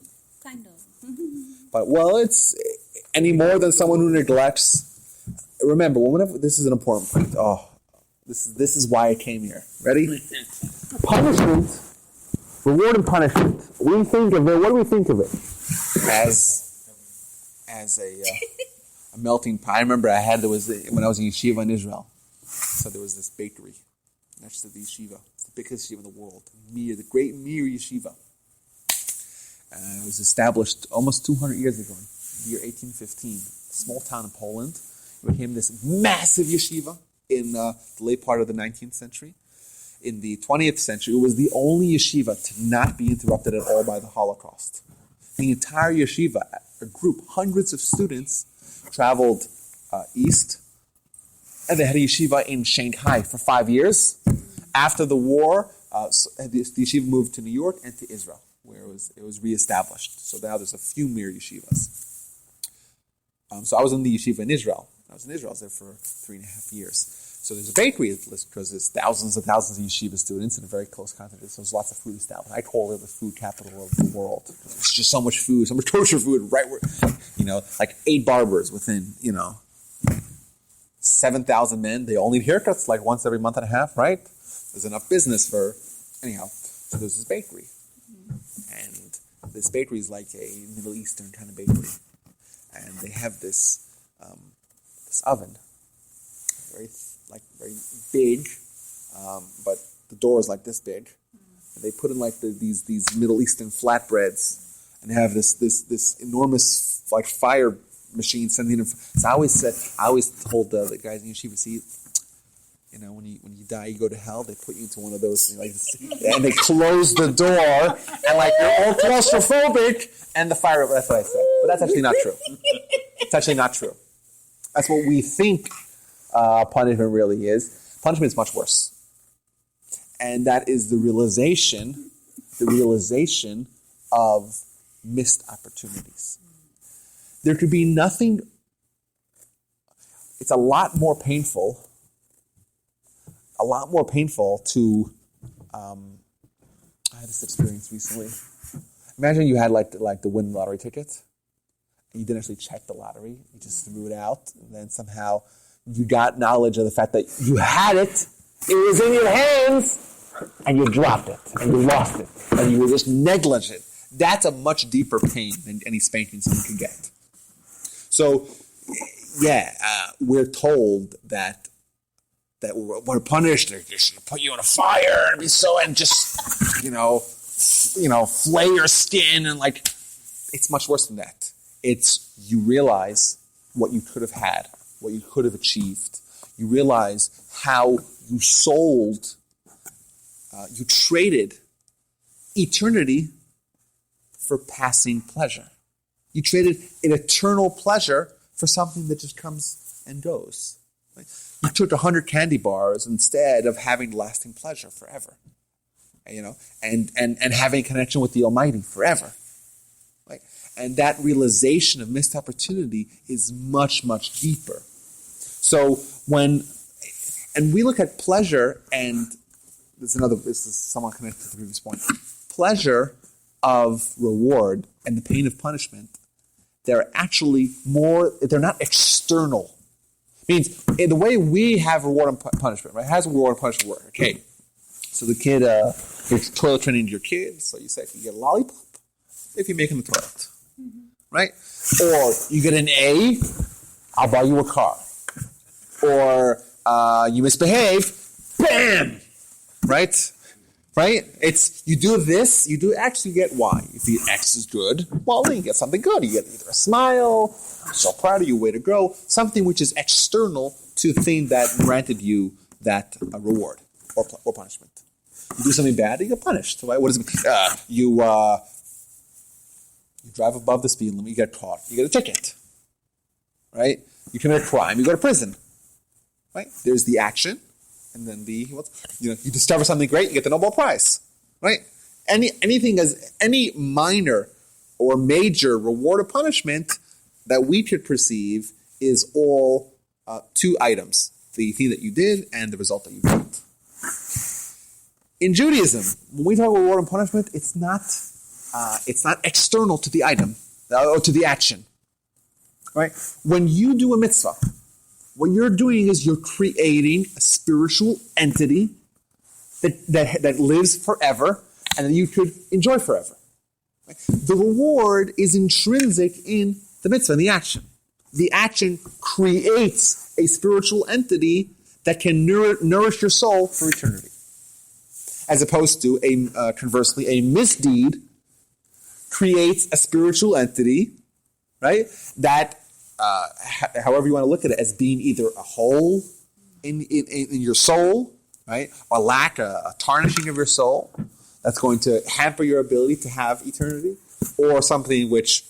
Kind of. But it's any more than someone who neglects. Remember, whenever this is an important point. This is why I came here. Ready? Punishment, reward and punishment. We think of it. What do we think of it? As a melting pot. I remember when I was in yeshiva in Israel. So there was this bakery next to the yeshiva. It's the biggest yeshiva in the world. The great Mir yeshiva. It was established almost 200 years ago, in the year 1815. Small town in Poland. It became this massive yeshiva in the late part of the 19th century. In the 20th century, it was the only yeshiva to not be interrupted at all by the Holocaust. The entire yeshiva, a group, hundreds of students, traveled east, and they had a yeshiva in Shanghai for 5 years. After the war, the yeshiva moved to New York and to Israel, where it was reestablished. So now there's a few Mir yeshivas. So I was in the yeshiva in Israel. I was there for 3.5 years. So there's a bakery because there's thousands and thousands of yeshiva students in a very close context. So there's lots of food established. I call it the food capital of the world. There's just so much food, so much kosher food, right where, like 8 barbers within, 7,000 men. They all need haircuts like once every month and a half, right? There's enough business for, anyhow. So there's this bakery. And this bakery is like a Middle Eastern kind of bakery. And they have this oven, very big, but the door is like this big. And they put in like these Middle Eastern flatbreads, and they have this enormous like fire machine sending them. So I always told the guys in yeshiva, see, when you die, you go to hell. They put you into one of those, and they close the door, and like you're all claustrophobic, and the fire. That's what I said, but that's actually not true. It's actually not true. That's what we think punishment really is. Punishment is much worse, and that is the realization of missed opportunities. There could be nothing. It's a lot more painful to. I had this experience recently. Imagine you had like the win lottery ticket. You didn't actually check the lottery. You just threw it out, and then somehow you got knowledge of the fact that you had it, it was in your hands, and you dropped it, and you lost it, and you were just negligent. That's a much deeper pain than any spanking someone can get. So, we're told that we're punished. They're just going to put you in a fire and just flay your skin and it's much worse than that. It's you realize what you could have had, what you could have achieved. You realize how you you traded eternity for passing pleasure. You traded an eternal pleasure for something that just comes and goes. Right? You took 100 candy bars instead of having lasting pleasure forever. And having a connection with the Almighty forever. Right? And that realization of missed opportunity is much, much deeper. So and we look at pleasure, and this is somewhat connected to the previous point. Pleasure of reward and the pain of punishment, they're not external. It means in the way we have reward and punishment, right? How does reward and punishment work? Okay, so the kid, it's toilet training to your kid, so you say you get a lollipop if you make him the toilet, right? Or you get an A, I'll buy you a car. Or you misbehave, bam, right? Right? It's you do this, you do X, you get Y. If the X is good, well, then you get something good. You get either a smile, I'm so proud of you, way to grow, something which is external to the thing that granted you that reward or punishment. You do something bad, you get punished. Right? What does it mean? You drive above the speed limit, you get caught, you get a ticket. Right? You commit a crime, you go to prison. Right? There's the action. And then you discover something great, you get the Nobel Prize, right? Any minor or major reward or punishment that we could perceive is all two items: the thing that you did and the result that you got. In Judaism, when we talk about reward and punishment, it's not external to the item or to the action, right? When you do a mitzvah, what you're doing is you're creating a spiritual entity that lives forever and that you could enjoy forever. Right? The reward is intrinsic in the mitzvah, in the action. The action creates a spiritual entity that can nourish your soul for eternity. As opposed to, conversely, a misdeed creates a spiritual entity, right, that however you want to look at it, as being either a hole in your soul, right, or a tarnishing of your soul that's going to hamper your ability to have eternity, or something which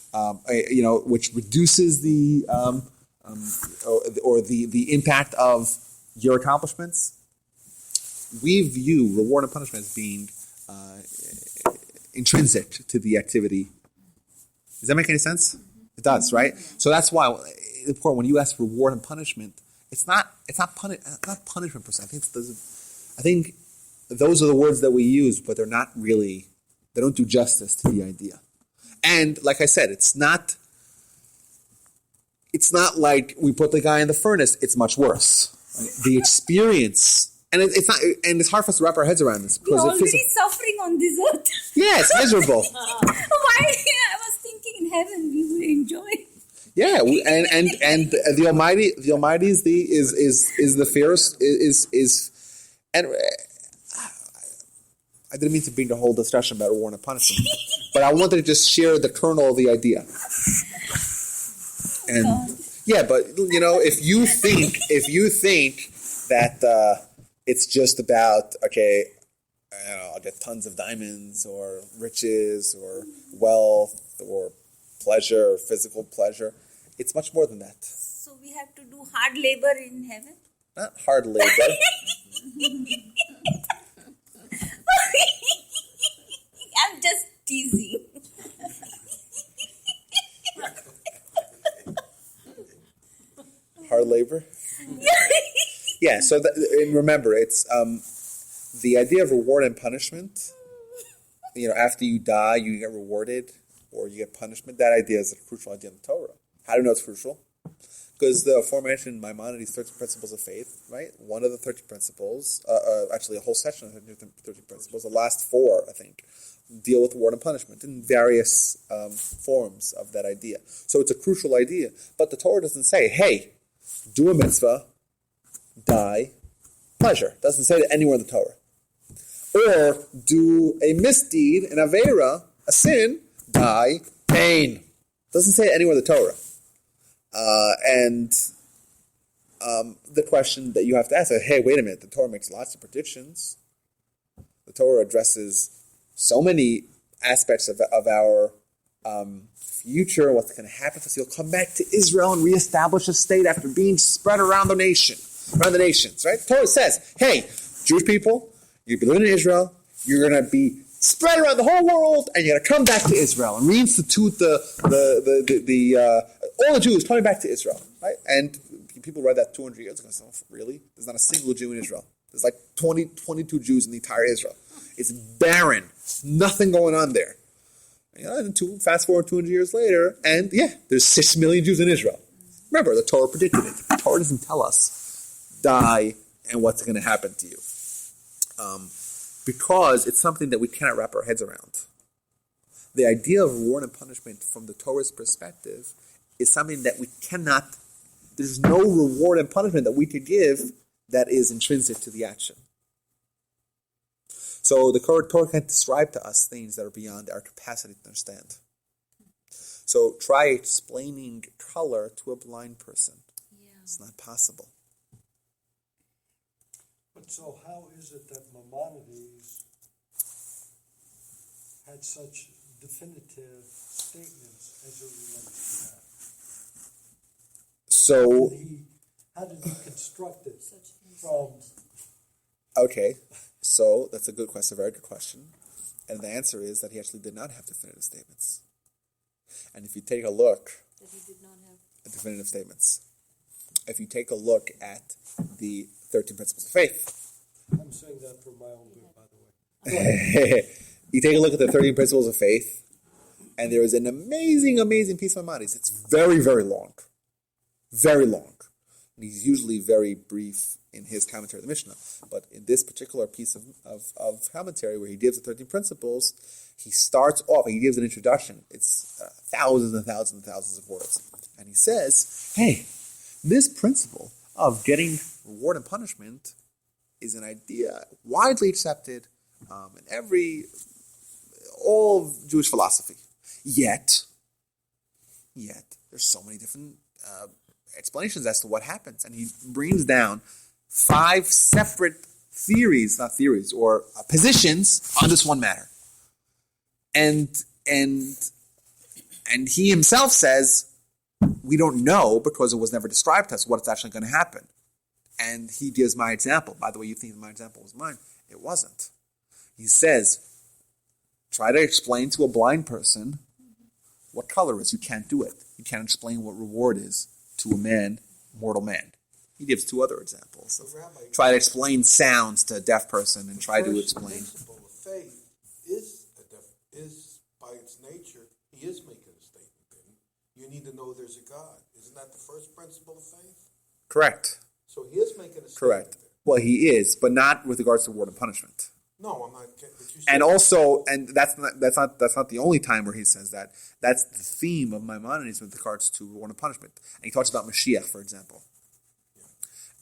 reduces the impact of your accomplishments. We view reward and punishment as being intrinsic to the activity. Does that make any sense? It does, right? So that's why it's important when you ask reward and punishment, it's not punishment per se. I think those are the words that we use, but they don't do justice to the idea. And like I said, it's not like we put the guy in the furnace. It's much worse. Right? The experience, and it's not, and it's hard for us to wrap our heads around this. We're already suffering on this earth. Yeah, it's miserable. Why? I was thinking in heaven we would enjoy. Yeah, and the Almighty is the fairest and I didn't mean to bring the whole discussion about reward and punishment, but I wanted to just share the kernel of the idea. And yeah, but if you think that it's just about I'll get tons of diamonds or riches or wealth or pleasure or physical pleasure, it's much more than that. So we have to do hard labor in heaven? Not hard labor. I'm just teasing. Hard labor? Yeah, so and remember, it's the idea of reward and punishment. After you die, you get rewarded or you get punishment. That idea is a crucial idea in the Torah. How do you know it's crucial? Because the aforementioned Maimonides' 13 Principles of Faith, right? One of the 13 principles, actually a whole section of 13 principles, the last 4, I think, deal with reward and punishment in various forms of that idea. So it's a crucial idea. But the Torah doesn't say, hey, do a mitzvah, die, pleasure. It doesn't say that anywhere in the Torah. Or do a misdeed, an avera, a sin, die, pain. It doesn't say it anywhere in the Torah. The question that you have to ask is, hey, wait a minute, the Torah makes lots of predictions. The Torah addresses so many aspects of our future, what's going to happen to us. You'll come back to Israel and reestablish a state after being spread around the nations, right? The Torah says, hey, Jewish people, you'll be living in Israel, you're going to be spread around the whole world, and you're going to come back to Israel and reinstitute all the Jews coming back to Israel, right? And people read that 200 years ago. So, really? There's not a single Jew in Israel. There's like 22 Jews in the entire Israel. It's barren. Nothing going on there. And fast forward 200 years later, and there's 6 million Jews in Israel. Remember, the Torah predicted it. The Torah doesn't tell us, die, and what's going to happen to you. Because it's something that we cannot wrap our heads around. The idea of reward and punishment from the Torah's perspective is something that we cannot, there's no reward and punishment that we could give that is intrinsic to the action. So the Torah can't describe to us things that are beyond our capacity to understand. So try explaining color to a blind person. Yeah. It's not possible. But so how is it that Maimonides had such definitive statements as it relates to that? So, How did he construct it Such from? okay, so that's a good question, a very good question. And the answer is that he actually did not have definitive statements. And if you take a look that he did not have. at definitive statements, if you take a look at the 13 Principles of Faith, I'm saying that for my own good, by the way. you take a look at the 13 Principles of Faith, and there is an amazing, amazing piece of Maimonides. It's very, very long. Very long. And he's usually very brief in his commentary of the Mishnah. But in this particular piece of commentary where he gives the 13 principles, he starts off, and he gives an introduction. It's thousands and thousands and thousands of words. And he says, hey, this principle of getting reward and punishment is an idea widely accepted in all of Jewish philosophy. Yet, there's so many different explanations as to what happens. And he brings down 5 separate positions on this one matter. And he himself says, we don't know because it was never described to us what's actually going to happen. And he gives my example. By the way, you think my example was mine. It wasn't. He says, try to explain to a blind person what color is. You can't do it. You can't explain what reward is to a mortal man. He gives 2 other examples. Try to explain sounds to a deaf person and try to explain. The principle of faith is by its nature, he is making a statement. You need to know there's a God. Isn't that the first principle of faith? Correct. So he is making a statement. Correct. Well, he is, but not with regards to reward and punishment. No, I'm not. But you And also, and that's not the only time where he says that. That's the theme of Maimonides with regards to reward and punishment. And he talks about Mashiach, for example.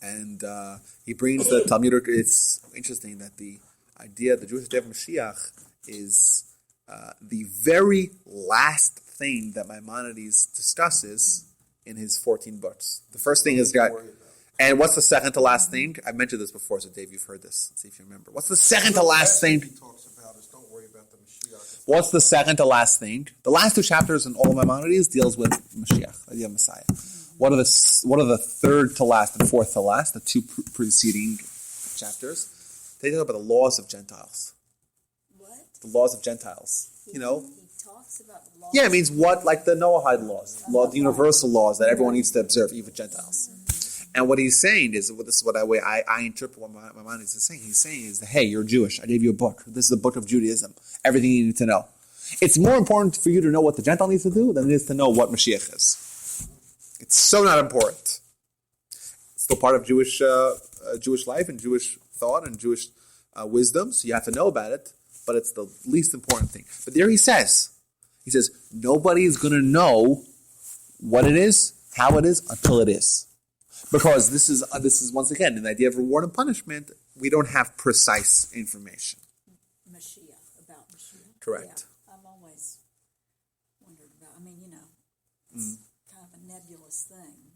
And he brings the Talmud. It's interesting that the Jewish idea of Mashiach is the very last thing that Maimonides discusses in his 14 books. The first thing is God. And what's the second to last thing? I mentioned this before, so Dave, you've heard this. Let's see if you remember. What's the second to last thing? He talks about is don't worry about the Mashiach. What's the second to last thing? The last 2 chapters in all of Maimonides deals with Mashiach, the idea of Messiah. What are the third to last and fourth to last? The 2 preceding chapters. They talk about the laws of Gentiles. What? The laws of Gentiles. You know. He talks about the law. Yeah, it means what, like the Noahide laws, the universal laws that everyone needs to observe, even Gentiles. And what he's saying is, this is what I interpret what Maimonides is saying. He's saying is, hey, you're Jewish. I gave you a book. This is a book of Judaism. Everything you need to know. It's more important for you to know what the Gentile needs to do than it is to know what Mashiach is. It's so not important. It's still part of Jewish life and Jewish thought and Jewish wisdom, so you have to know about it, but it's the least important thing. But there he says, nobody is going to know what it is, how it is, until it is. Because this is once again, in the idea of reward and punishment, we don't have precise information. About Mashiach. Correct. Yeah, I've always wondered about, it's kind of a nebulous thing.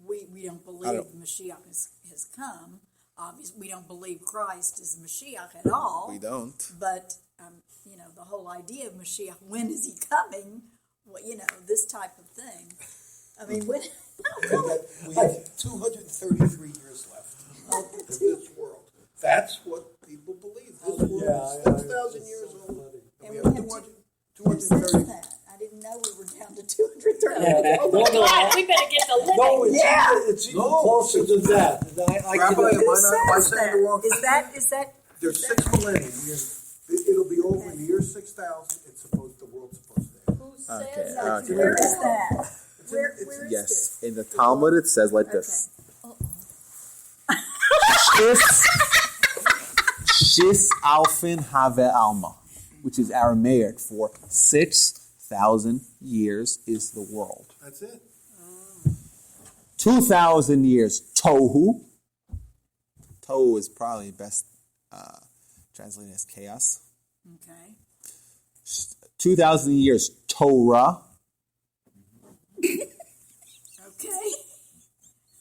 We don't believe Mashiach has come. Obviously, we don't believe Christ is Mashiach at all. We don't. But, the whole idea of Mashiach, when is he coming? Well, this type of thing. I mean, when... We have 233 years left of this world. That's what people believe. This world is 6,000 years old. And we have 230. I didn't know we were down to 230. God, we better get the living. No, it's even closer than that. Rabbi, am I saying the wrong Is that There's 6 millennia. It'll be over in the year 6,000. The world's supposed to end. Who says Okay, that? okay. where is that? Where is Yes, this? in the Talmud it says like this. Shis Alfin Have Alma, which is Aramaic for 6,000 years is the world. That's it. 2,000 years Tohu. Tohu is probably best translated as chaos. Okay. 2,000 years Torah. Okay.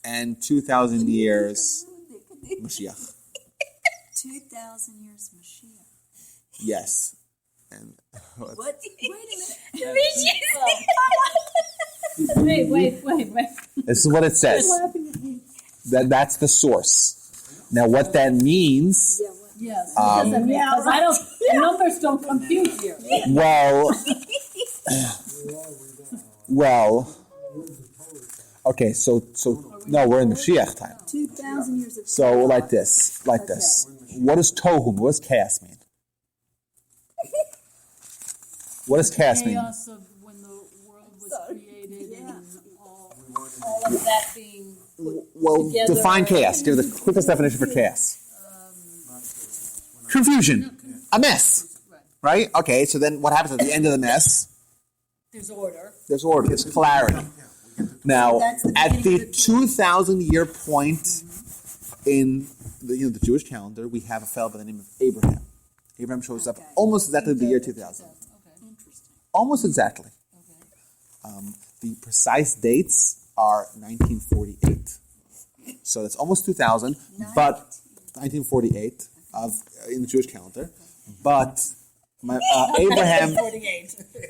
And 2,000 years Mashiach. 2,000 years Mashiach. Yes. And What? Wait a minute. Wait. this is what it says. That's the source. Now, what that means, Yes, because numbers don't compute here. well, okay, so no, we're in Mashiach time. 2,000 years of So like this. What does tohu? What does chaos mean? What does chaos mean? Chaos of when the world was created and all of that being Well, together. define chaos. Give the quickest definition for chaos. Confusion. A mess. Right? Okay, so then what happens at the end of the mess? There's order. There's order. There's clarity. Now, at the 2,000-year point in the Jewish calendar, we have a fellow by the name of Abraham. Abraham shows up almost exactly the year 2000. Almost exactly. The precise dates are 1948. So that's almost 2000, but 1948 in the Jewish calendar. But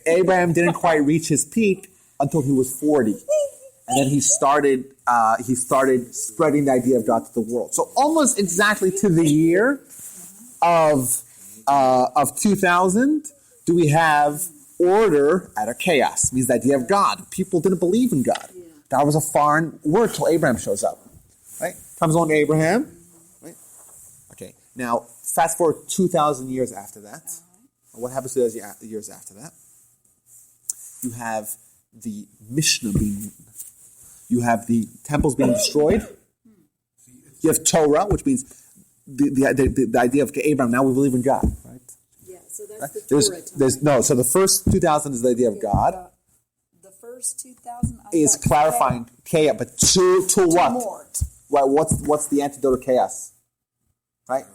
Abraham didn't quite reach his peak until he was 40. And then he started spreading the idea of God to the world. So almost exactly to the year of 2000 do we have order out of chaos. It means the idea of God. People didn't believe in God. God was a foreign word till Abraham shows up. Right? Comes along Abraham. Right? Okay. Now, fast forward 2,000 years after that. What happens to those years after that? You have the Mishnah being written. You have the temples being destroyed. You have Torah, which means the idea of Abraham. Now we believe in God, right? Yeah, so that's the Torah time. So the first 2,000 is the idea of God. The first 2,000 Is clarifying chaos, but to what? More. Right? What's the antidote of chaos? Right?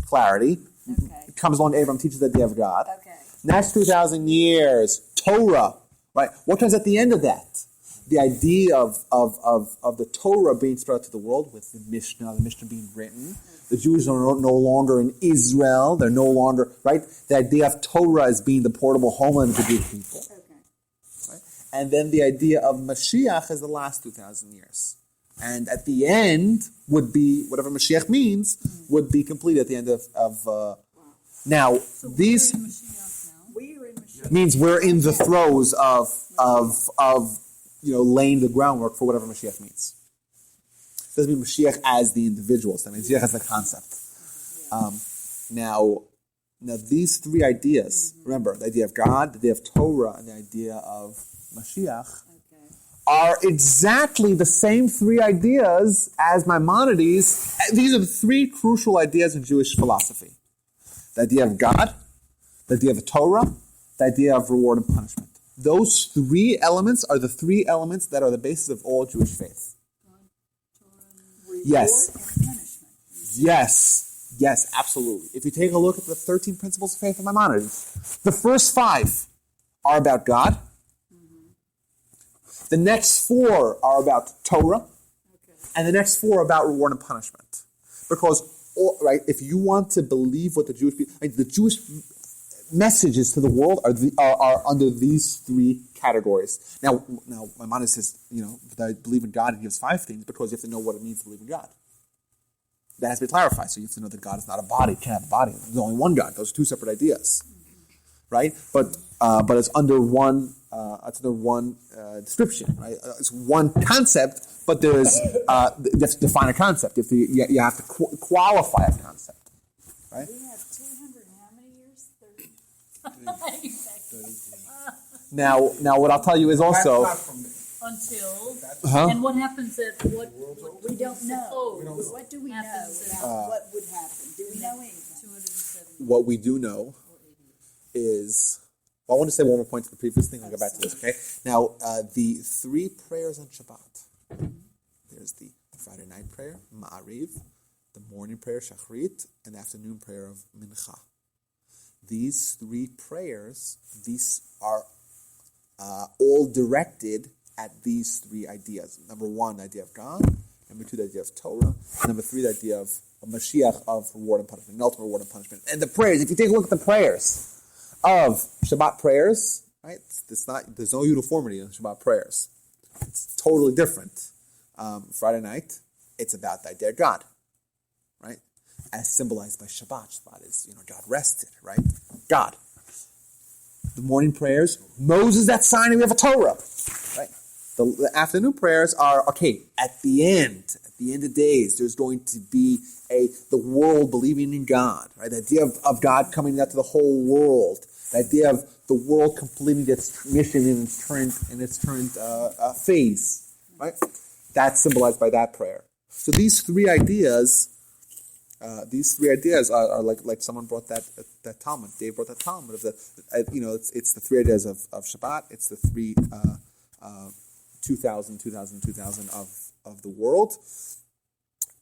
Clarity. Okay. It comes along. Abraham teaches the idea of God. Okay. Next 2,000 years, Torah. Right? What comes at the end of that? The idea of the Torah being spread out to the world with the Mishnah being written. The Jews are no longer in Israel. They're no longer, right? The idea of Torah as being the portable homeland of the Jewish people. Okay. Right? And then the idea of Mashiach is the last 2,000 years. And at the end would be, whatever Mashiach means, would be complete at the end of now, these We're in Mashiach. means we're in the throes of laying the groundwork for whatever Mashiach means. It doesn't mean Mashiach as the individuals. That means Mashiach as the concept. Now these three ideas, remember, the idea of God, the idea of Torah, and the idea of Mashiach, are exactly the same three ideas as Maimonides. These are the three crucial ideas in Jewish philosophy. The idea of God, the idea of Torah, the idea of reward and punishment. Those three elements are the three elements that are the basis of all Jewish faith. Yes. And punishment. Yes, absolutely. If you take a look at the 13 principles of faith of Maimonides, the first 5 are about God. The next 4 are about Torah, and the next 4 are about reward and punishment. Because, if you want to believe what the Jewish people, the Jewish messages to the world are under these 3 categories. Now, Maimonides says, that I believe in God, and gives 5 things because you have to know what it means to believe in God. That has to be clarified. So you have to know that God is not a body; it can't have a body. There's only one God. Those are 2 separate ideas, right? But it's under one. It's under one description, right? It's one concept, but there's you have to define a concept. You have to qualify a concept, right? We have 200 and how many years? 30. Now, what I'll tell you is also That's not from me. Until, and what happens at what We don't know. suppose What do we know happens at about what would happen? Do we know anything? 270 what we do know is. Well, I want to say one more point to the previous thing. I'll go back to this. Okay. Now, the 3 prayers on Shabbat. There's the Friday night prayer, Ma'ariv, the morning prayer, Shachrit, and the afternoon prayer of Mincha. These 3 prayers, these are all directed at these 3 ideas. Number 1, the idea of God. Number 2, the idea of Torah. Number 3, the idea of Mashiach, of reward and punishment, ultimate reward and punishment. And the prayers, if you take a look at the prayers of Shabbat prayers, right? There's no uniformity in Shabbat prayers. It's totally different. Friday night, it's about the idea of God, right? As symbolized by Shabbat. Shabbat is, God rested, right? God. The morning prayers, Moses, that sign, and we have a Torah, right? The afternoon prayers are, at the end of days, there's going to be the world believing in God, right? The idea of God coming out to the whole world. The idea of the world completing its mission in its current phase, right? That's symbolized by that prayer. So these 3 ideas, are like someone brought that Talmud. Dave brought that Talmud of it's the 3 ideas of Shabbat. It's the 3 2000 of the world,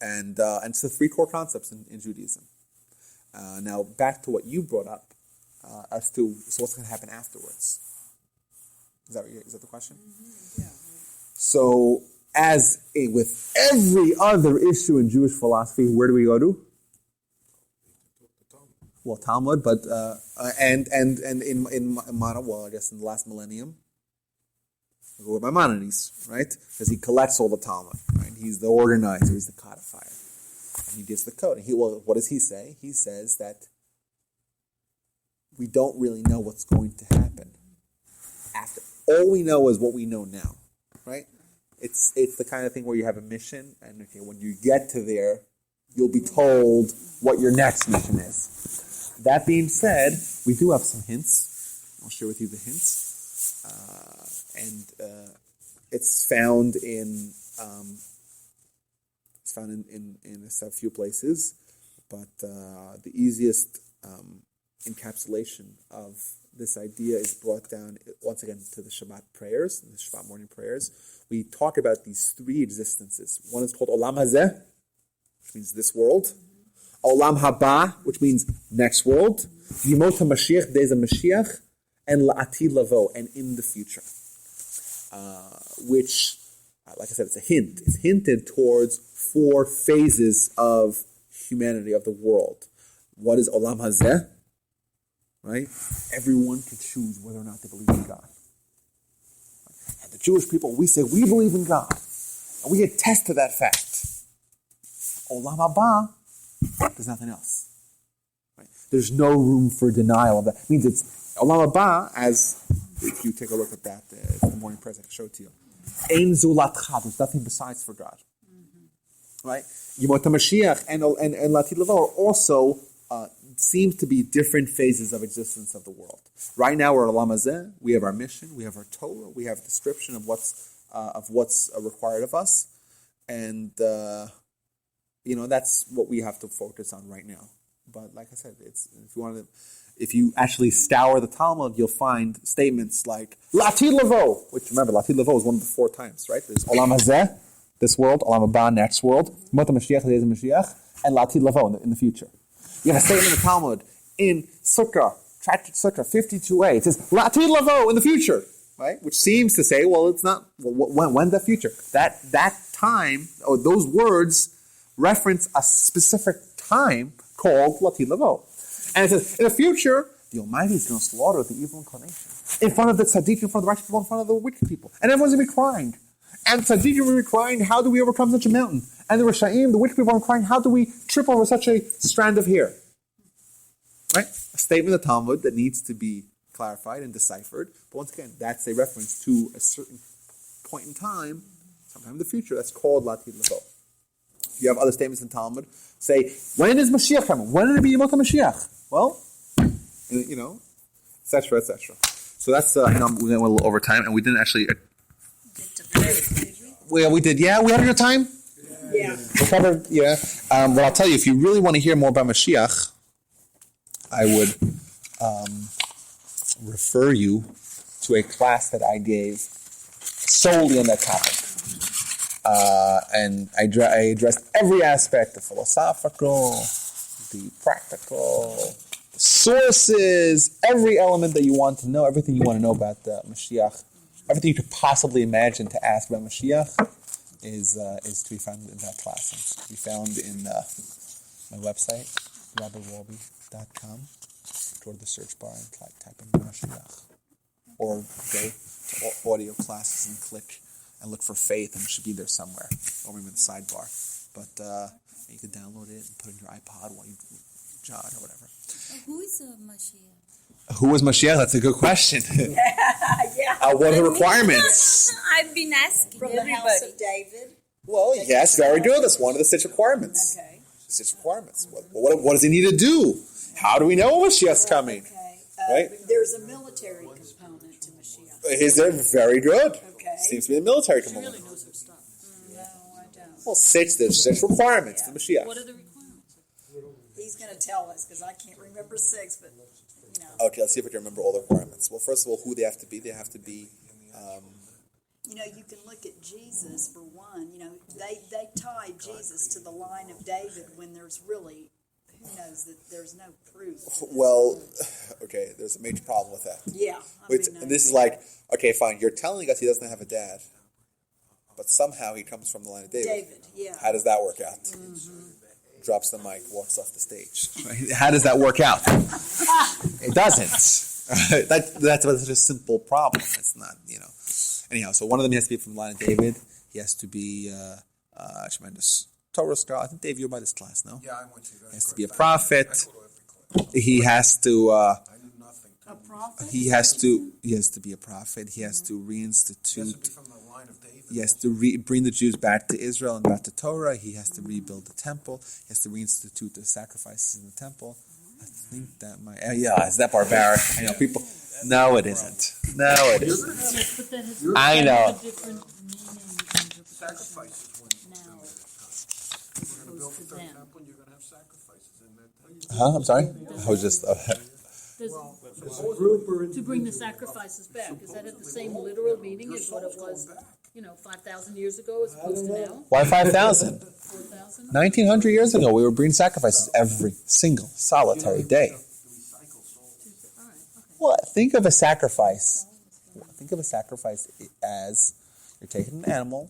and it's the 3 core concepts in Judaism. Now back to what you brought up. As to what's going to happen afterwards. Is that the question? Mm-hmm. Yeah. So, with every other issue in Jewish philosophy, where do we go to? Well, Talmud, but and in modern, I guess in the last millennium, we go with Maimonides, right? Because he collects all the Talmud, right? He's the organizer, he's the codifier, and he gives the code. And what does he say? He says that we don't really know what's going to happen after. All we know is what we know now, right? It's the kind of thing where you have a mission, and when you get to there, you'll be told what your next mission is. That being said, we do have some hints. I'll share with you the hints, and it's found in a few places, but the easiest encapsulation of this idea is brought down once again to the Shabbat prayers, the Shabbat morning prayers. We talk about these 3 existences. One is called Olam Hazeh, which means this world. Olam Haba, which means next world. Yimot HaMashiach, days of Mashiach, and La'atid Lavo, and in the future. Which, like I said, it's a hint. It's hinted towards 4 phases of humanity, of the world. What is Olam Hazeh? Right? Everyone can choose whether or not they believe in God. And the Jewish people, we say we believe in God. And we attest to that fact. Olam Haba, there's nothing else. Right? There's no room for denial of that. It means it's Olam Haba, as if you take a look at that, the morning prayers I can show it to you. Ein zulatcha, there's nothing besides for God. Right? Yimot HaMashiach and La'atid Lavo are also seems to be different phases of existence of the world. Right now we're at Olam Hazeh. We have our mission, we have our Torah, we have a description of what's of what's required of us, and that's what we have to focus on right now. But like I said, if you actually scour the Talmud, you'll find statements like Latid Levo, which remember, Latid Levo is one of the 4 times, right? There's Olam Hazeh, this world, Olam Haba, next world, Mota Mashiach, the days of Mashiach, and Latid Levo in the future. You have a statement in the Talmud in Sukkah, Tractate Sukkah 52a. It says Latid Levo in the future, right? Which seems to say, well, it's not. When's that future? That time, or those words reference a specific time called Latid Levo. And it says, in the future, the Almighty is going to slaughter the evil inclination. In front of the tzaddik, in front of the righteous people, in front of the wicked people. And everyone's going to be crying. And tzaddik will be crying, how do we overcome such a mountain? And the Rishayim, the wicked people, are crying, how do we trip over such a strand of hair? Right? A statement of the Talmud that needs to be clarified and deciphered. But once again, that's a reference to a certain point in time, sometime in the future, that's called Latid Levo. You have other statements in Talmud. Say, when is Mashiach coming? When will it be Yemot HaMashiach? Well, etc., etc. So that's, we went a little over time, and we didn't actually... we did. Yeah, we had a good time? Yeah. We covered, yeah. Well, I'll tell you, if you really want to hear more about Mashiach, I would refer you to a class that I gave solely on that topic. And I addressed every aspect, the philosophical, the practical, the sources, every element that you want to know, everything you want to know about Mashiach, everything you could possibly imagine to ask about Mashiach is to be found in that class. It's to be found in my website, robbertwalby.com. Go to the search bar and type in Mashiach. Or go to audio classes and click and look for faith, and it should be there somewhere, or maybe in the sidebar. But you can download it and put it in your iPod while you jog or whatever. Who is Mashiach? Who was Mashiach? That's a good question. What are the requirements? I've been asking From the everybody. house of David. Well, yes, very good. That's one of the 6 requirements. Okay. 6 requirements. What does he need to do? How do we know Mashiach's coming? Okay. Right? There's a military component to Mashiach. Is there? Very good. Okay. Seems to be a military She component. really knows her stuff. No, I don't. Well, there's 6 requirements for Mashiach. What are the requirements? He's going to tell us because I can't remember 6, but Okay, let's see if I can remember all the requirements. Well, first of all, who they have to be. They have to be... you can look at Jesus for one. They tie Jesus to the line of David when there's really, who knows, that there's no proof. Well, okay, there's a major problem with that. Yeah. And this is like, okay, fine, you're telling us he doesn't have a dad, but somehow he comes from the line of David. David, yeah. How does that work out? Drops the mic, walks off the stage. How does that work out? It doesn't. That's such a simple problem. It's not, Anyhow, so one of them has to be from the line of David. He has to be a tremendous Torah scholar. I think, Dave, you're by this class, no? Yeah, I went to that. He has to be a prophet. He has to... I knew nothing. A prophet? He has to be a prophet. He has to He has to reinstitute. be from the line of David. He has to bring the Jews back to Israel and back to Torah. He has to rebuild the temple. He has to reinstitute the sacrifices in the temple. I think that might... is that barbaric? I know people... No, it isn't. No, it isn't. Yes, but that has I know. a different meaning Sacrifices when now. you're going to build Opposed the to third them. temple, you're going to have sacrifices in that. Huh? I'm sorry? I was just... Does, As a group or to bring the sacrifices back, is that at the same literal meaning as what it was, 5,000 years ago as opposed to now? Why 5,000? 4,000? 1,900 years ago, we were bringing sacrifices every single solitary day. All right, okay. Well, think of a sacrifice. Think of a sacrifice as you're taking an animal,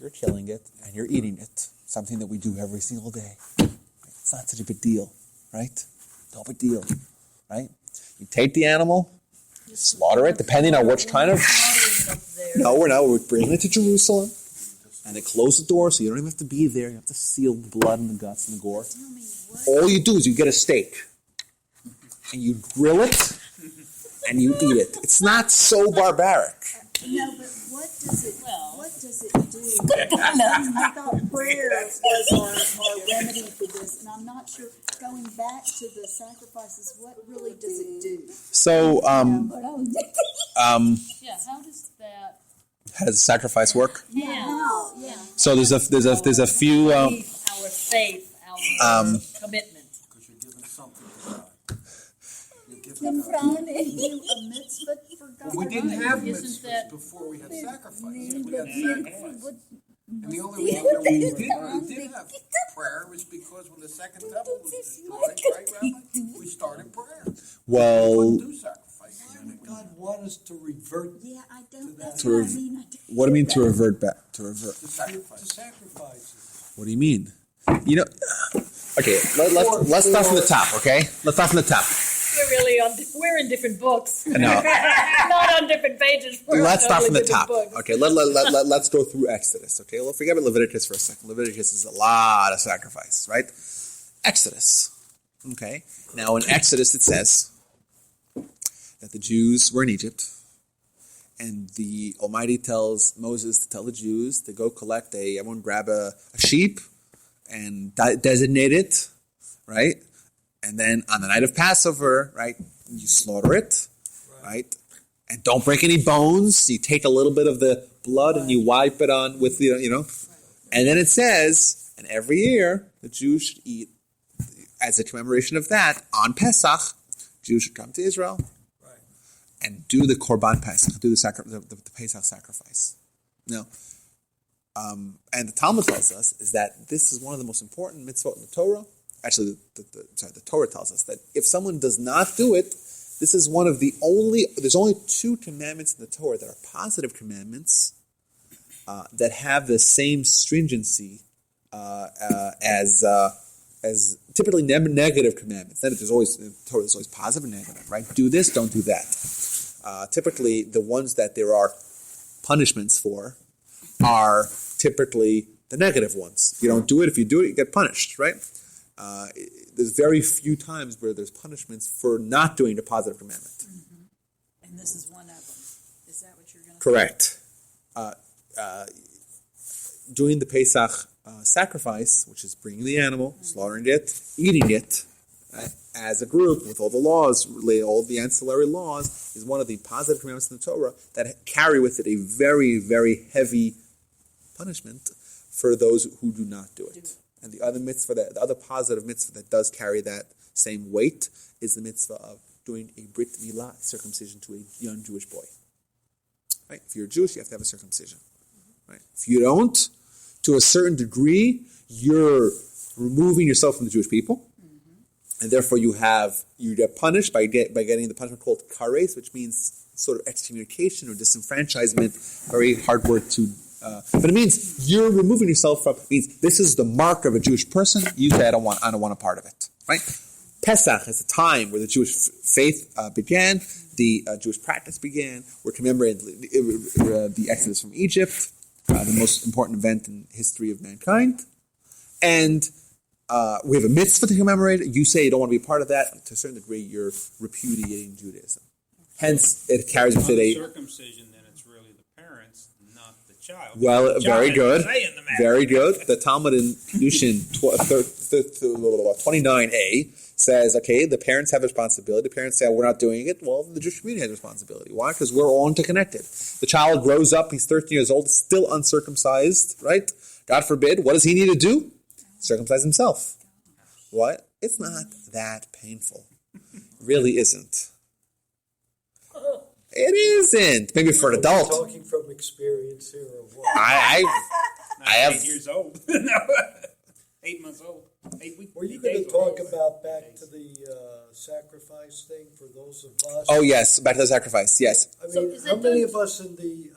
you're killing it, and you're eating it. Something that we do every single day. It's not such a big deal, right? No big deal, right? You take the animal, slaughter it, depending on which kind of... No, we're not. We're bringing it to Jerusalem, and they close the door, so you don't even have to be there. You have to seal the blood and the guts and the gore. All you do is you get a steak, and you grill it, and you eat it. It's not so barbaric. No, but what does it do? I thought prayer was our remedy for this, and I'm not sure, going back to the sacrifices, what really does it do? So, Yeah, how does that How does sacrifice work? How? Yeah. So there's a few. Our faith, our commitment. Because you're giving something to God. You're giving I'm God. frowning. A mitzvah for God. We didn't have Isn't mitzvahs that- before we had sacrifices. We had sacrifice. But And the only reason that we did have prayer was because when the second temple was destroyed, right, Rabbi? We started prayer. We Well, couldn't do sacrifice. Why would God want us to revert yeah, I don't. That's To what rev- I mean. I don't- what do you mean to revert back? To revert? To to sacrifice. sacrifices? What do you mean? You know. Okay, let's start from the top. Okay, let's start from the top. We're in different books. No. Not on different pages. We're Let's on start from the totally top. different books. Okay, let's go through Exodus. Okay, well, forget about Leviticus for a second. Leviticus is a lot of sacrifice, right? Exodus. Okay, now in Exodus it says that the Jews were in Egypt, and the Almighty tells Moses to tell the Jews to go collect everyone grab a sheep and designate it, right? And then on the night of Passover, right, you slaughter it, right? And don't break any bones. You take a little bit of the blood and you wipe it on with, you know. And then it says, and every year the Jews should eat, as a commemoration of that, on Pesach, Jews should come to Israel and do the Korban Pesach, do the Pesach sacrifice. Now, and the Talmud tells us is that this is one of the most important mitzvot in the Torah. Actually, the Torah tells us that if someone does not do it, this is one of the there's only two commandments in the Torah that are positive commandments that have the same stringency as typically negative commandments. Then there's always in the Torah, there's always positive and negative, right? Do this, don't do that. Typically, the ones that there are punishments for are typically the negative ones. If you don't do it, if you do it, you get punished, right? There's very few times where there's punishments for not doing the positive commandment. And this is one of them. Is that what you're going to Correct. Doing the Pesach sacrifice, which is bringing the animal, slaughtering it, eating it, right, as a group with all the laws, all the ancillary laws, is one of the positive commandments in the Torah that carry with it a very, very heavy punishment for those who do not do it. And the other mitzvah, the other positive mitzvah that does carry that same weight is the mitzvah of doing a brit milah, circumcision to a young Jewish boy. Right? If you're Jewish, you have to have a circumcision. Right? If you don't, to a certain degree, you're removing yourself from the Jewish people, and therefore you get punished by getting the punishment called kares, which means sort of excommunication or disenfranchisement. Very hard word to. But it means you're removing yourself from. It means this is the mark of a Jewish person. You say I don't want a part of it. Right? Pesach is the time where the Jewish faith began, the Jewish practice began. We're commemorating the Exodus from Egypt, the most important event in the history of mankind, and we have a mitzvah to commemorate it. You say you don't want to be a part of that. To a certain degree, you're repudiating Judaism. Hence, it carries with it a. Circumcision, then it's really the parents, not the child. Well, The very child good. is saying the matter. Very good. The Talmud in Kedushin 29a says, okay, the parents have a responsibility. The parents say, we're not doing it. Well, the Jewish community has a responsibility. Why? Because we're all interconnected. The child grows up, he's 13 years old, still uncircumcised, right? God forbid, what does he need to do? Circumcise himself. What? It's not that painful. It really isn't. It isn't. Maybe for an adult. Talking from experience here or what? I Not have- 8 years old. No. 8 months old. 8 weeks. Were you 8 going days to talk old. about back to the sacrifice thing for those of us? Oh, yes, back to the sacrifice, yes. I mean, So is how that many done- of us in the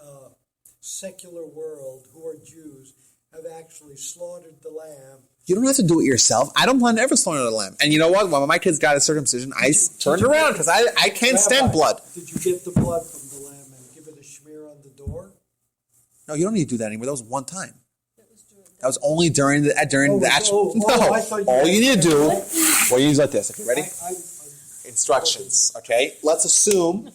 secular world who are Jews have actually slaughtered the lamb? You don't have to do it yourself. I don't plan to ever slaughter the lamb. And you know what? When my kids got a circumcision, I turned around because I can't stand Rabbi, blood. Did you get the blood from the lamb and give it a smear on the door? No, you don't need to do that anymore. That was one time. That was only during the actual. I thought you all you need to do. had- Well, you use like this. Okay, ready? I- Instructions. Okay. Let's assume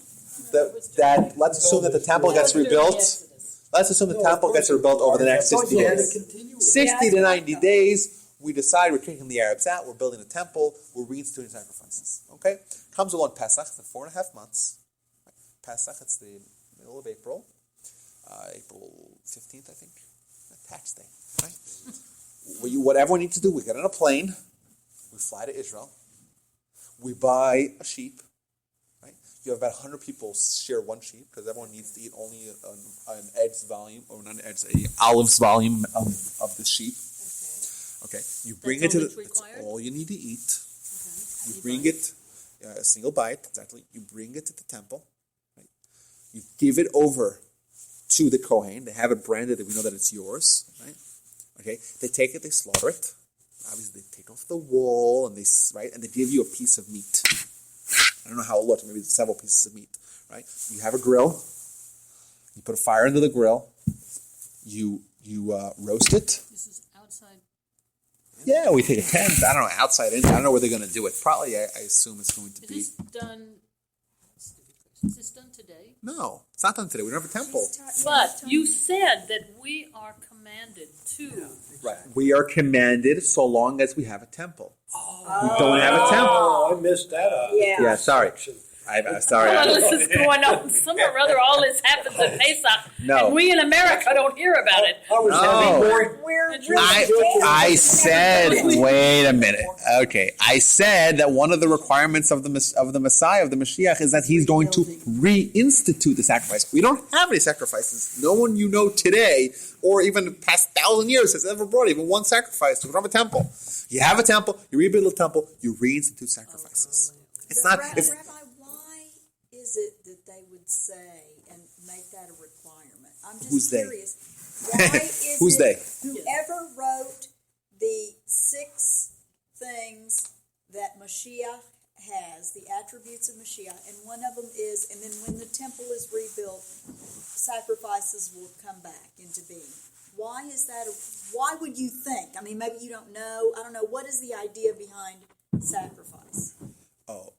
that the temple gets rebuilt. Let's assume the temple gets rebuilt over the next I thought 60 you had to days. continue it. 60 to 90 days, we decide we're kicking the Arabs out, we're building a temple, we're reinstituting sacrifices. Okay? Comes along Pesach, it's 4.5 months. Pesach, it's the middle of April. April 15th, I think, tax day, right? What everyone needs to do, we get on a plane, we fly to Israel, we buy a sheep, right? You have about 100 people share one sheep because everyone needs to eat only an egg's volume, or not an egg's, a olive's volume of the sheep. Okay, you bring That's it to all the. that's That's required? all you need to eat. Okay. You bring it, a single bite, exactly. You bring it to the temple, right? You give it over to the Kohen. They have it branded, and we know that it's yours, right? Okay, they take it, they slaughter it. Obviously, they take off the wool, and they give you a piece of meat. I don't know how it looks. Maybe it's several pieces of meat, right? You have a grill. You put a fire under the grill. You roast it. This is outside. Yeah, we take a tent. I don't know, outside in. I don't know where they're going to do it. Probably, I assume it's going to Is be. this done? Is this done today? No, it's not done today. We don't have a temple. But you said that we are commanded to. Right. We are commanded so long as we have a temple. We don't have a temple. Oh, I missed that out. Yeah, sorry. I'm sorry. All this is going on. Somehow or other, all this happens at Pesach, No. and we in America don't hear about it. I was No. having more. I said, wait a minute. Okay, I said that one of the requirements of the Messiah, of the Mashiach, is that he's going to reinstitute the sacrifice. We don't have any sacrifices. No one you know today, or even the past 1,000 years, has ever brought even one sacrifice. We don't have a temple. You have a temple, you rebuild a temple, you reinstitute sacrifices. It's not. It's, Rabbi, why is it that they would say and make that a requirement? I'm just Who's they? curious. Why is Who's it they? whoever wrote the 6 things that Mashiach has, the attributes of Mashiach, and one of them is, and then when the temple is rebuilt, sacrifices will come back into being. Why is that? Why would you think? I mean, maybe you don't know. I don't know. What is the idea behind sacrifice? oh,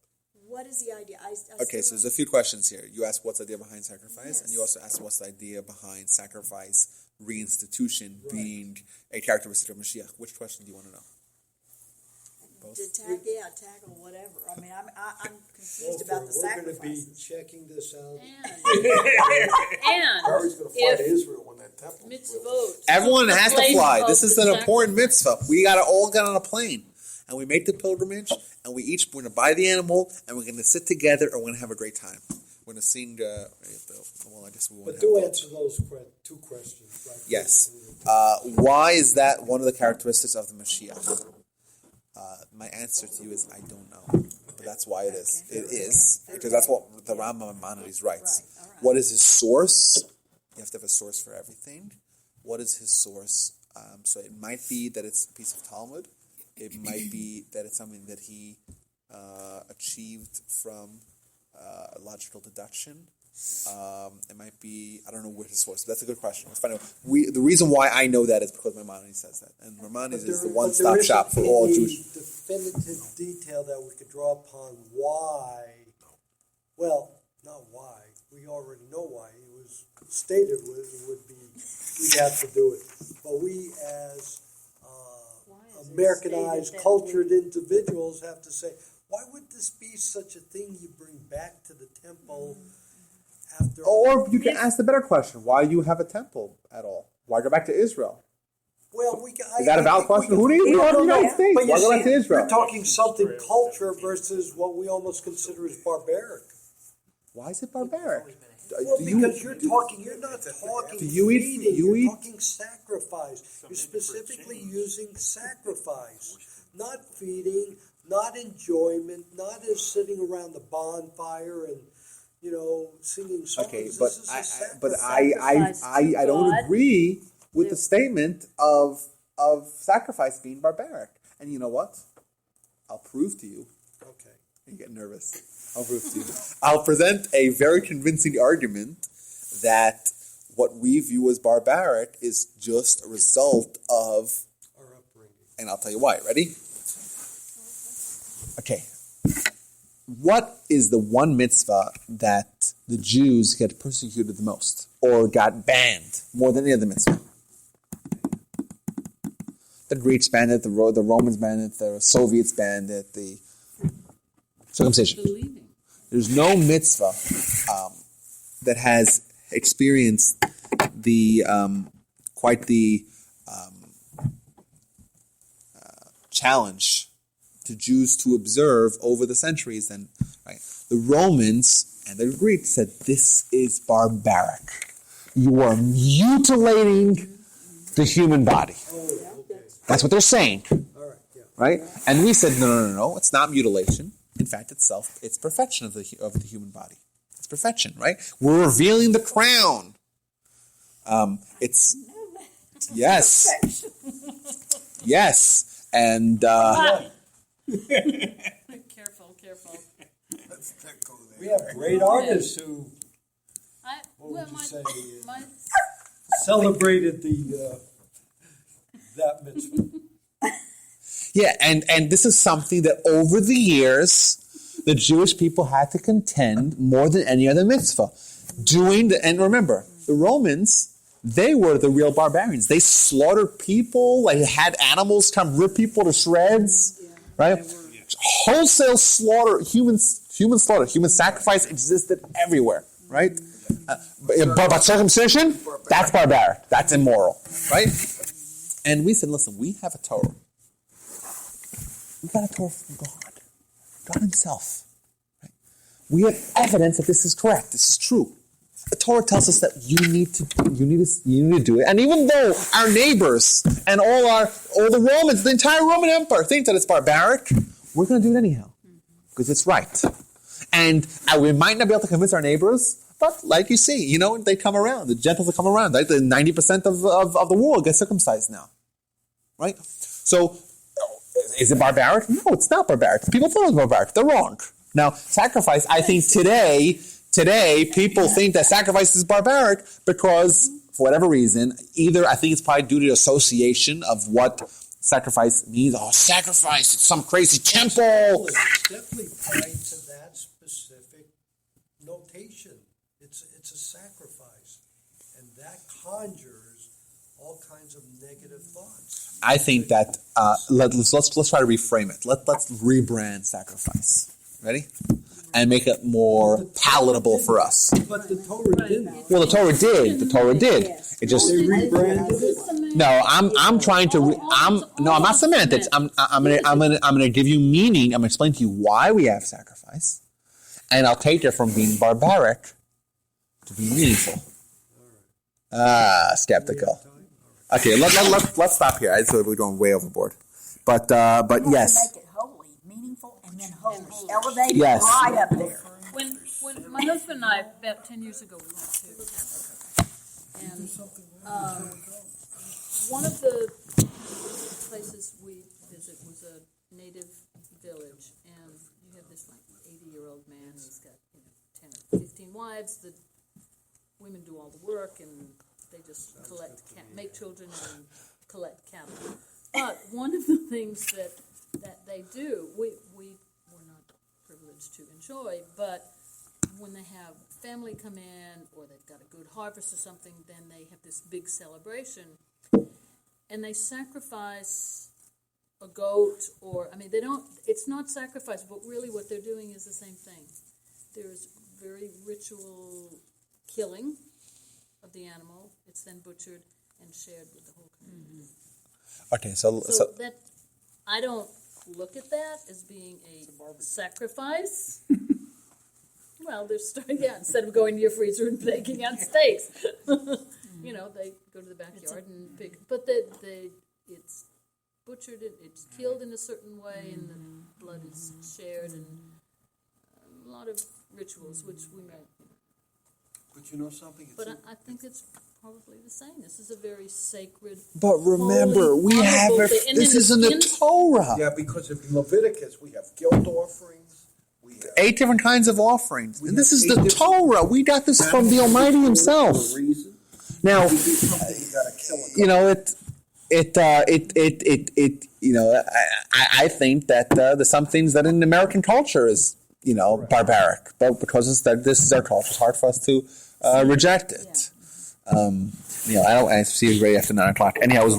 What is the idea? okay. So there's a few questions here. You asked what's the idea behind sacrifice, Yes. and you also asked what's the idea behind sacrifice reinstitution being a characteristic of Mashiach. Which question do you want to know? Both. tackle whatever. I mean, I'm confused about the We're going to be sacrifices. checking this out. And Barry's going to fly to if Israel when that temple. mitzvot, Everyone has to place fly. of This is the an important mitzvah. We got to all get on a plane, and we make the pilgrimage, and we're going to buy the animal, and we're going to sit together, and we're going to have a great time. We're going to sing. Well, I guess we won't. But have do both. answer those 2 questions. Right? Yes. Why is that one of the characteristics of the Mashiach? My answer to you is I don't know, but that's why it is. Okay. It is because that's what the Rambam Maimonides writes. Right, all right. What is his source? You have to have a source for everything. What is his source? So it might be that it's a piece of Talmud. It might be that it's something that he achieved from logical deduction. It might be, I don't know where his source. That's a good question. Let's find out. The reason why I know that is because Maimonides says that, and Maimonides is the one-stop shop for all Jewish. Definitive detail that we could draw upon why. Well, not why. We already know why. It was stated would be we'd have to do it, but we as is it Americanized, stated that cultured individuals have to say, why would this be such a thing you bring back to the temple after? Or you can ask the better question: why do you have a temple at all? Why go back to Israel? Well, Is that a valid question? Who needs to go to the United States? But you Why go back to see, Israel? you're talking something culture versus what we almost consider as barbaric. Why is it barbaric? Well, Do you- because you're not talking Do you eat- feeding, you you're eat- talking sacrifice. You're specifically using sacrifice, not feeding, not enjoyment, not as sitting around the bonfire and, singing songs. Okay, This but is a I sacrifice. I don't God. agree with the statement of sacrifice being barbaric. And you know what? I'll prove to you. Okay. You get nervous. I'll prove to you. I'll present a very convincing argument that what we view as barbaric is just a result of, Our upbringing. and I'll tell you why. Ready? Okay. What is the one mitzvah that the Jews get persecuted the most or got banned more than any other mitzvah? The Greeks banned it, the Romans banned it, the Soviets banned it, the circumcision. believing. There's no mitzvah that has experienced the challenge to Jews to observe over the centuries. Then, right, the Romans and the Greeks said, "This is barbaric. You are mutilating the human body." That's what they're saying, All right, yeah. right? And we said, no, it's not mutilation. In fact, it's perfection of the human body. It's perfection, right? We're revealing the crown. It's yes, and Careful. Let's not go there. We have great artists who My celebrated that mitzvah. yeah, and this is something that over the years the Jewish people had to contend more than any other mitzvah. And remember, the Romans, they were the real barbarians. They slaughtered people, like had animals come rip people to shreds, right? Wholesale slaughter, human slaughter, human sacrifice existed everywhere, right? But circumcision, that's barbaric. That's immoral, right? And we said, listen, we have a Torah. We got a Torah from God Himself. Right? We have evidence that this is correct. This is true. The Torah tells us that you need to do it. And even though our neighbors and all the Romans, the entire Roman Empire, think that it's barbaric, we're going to do it anyhow because it's right. And we might not be able to convince our neighbors, but like you see, they come around. The Gentiles will come around. Right? The 90% of the world gets circumcised now, right? So, is it barbaric? No, it's not barbaric. People thought it was barbaric. They're wrong. Now, sacrifice. I think today people think that sacrifice is barbaric because, for whatever reason, either I think it's probably due to the association of what sacrifice means. Oh, sacrifice! It's some crazy temple. It's definitely tied to that specific notation. It's a sacrifice, and that conjures all kinds of negative thoughts. I think that let's try to reframe it. Let's rebrand sacrifice. Ready? And make it more palatable for us. But the Torah didn't. Well, the Torah did. It just They rebranded it. no. I'm trying to. I'm not semantics. I'm gonna give you meaning. I'm gonna explain to you why we have sacrifice, and I'll take it from being barbaric to being meaningful. Skeptical. Okay, let's stop here. So we're going way overboard. But yes. Make it holy, meaningful, and then holy. Elevated Yes. right up there. When my husband and I, about 10 years ago, we went to Africa. And one of the places we visit was a native village. And you have this 80-year-old man who's got 10 or 15 wives. The women do all the work, and they just make children and collect cattle. But one of the things that they do, we were not privileged to enjoy, but when they have family come in or they've got a good harvest or something, then they have this big celebration, and they sacrifice a goat they don't, it's not sacrifice, but really what they're doing is the same thing. There's very ritual killing of the animal. It's then butchered and shared with the whole community. Okay, so that I don't look at that as being a sacrifice. Well, instead of going to your freezer and baking out steaks, they go to the backyard and pick. But it's butchered, it's killed in a certain way, and the blood is shared, and a lot of rituals, which we might. But you know something? But I think it's probably the same. This is a very sacred. but remember, holy, we have honorable thing. And this then is in the Torah. Yeah, because of Leviticus, we have guilt offerings. We have 8 different kinds of offerings. And this is have the 8 different- Torah. We got this from the Almighty Himself. For a reason. Now, You do something, you gotta kill a I think that there's some things that in American culture is, barbaric. But because this is our culture, it's hard for us to reject it. I see you right after 9 o'clock. Anyhow, it was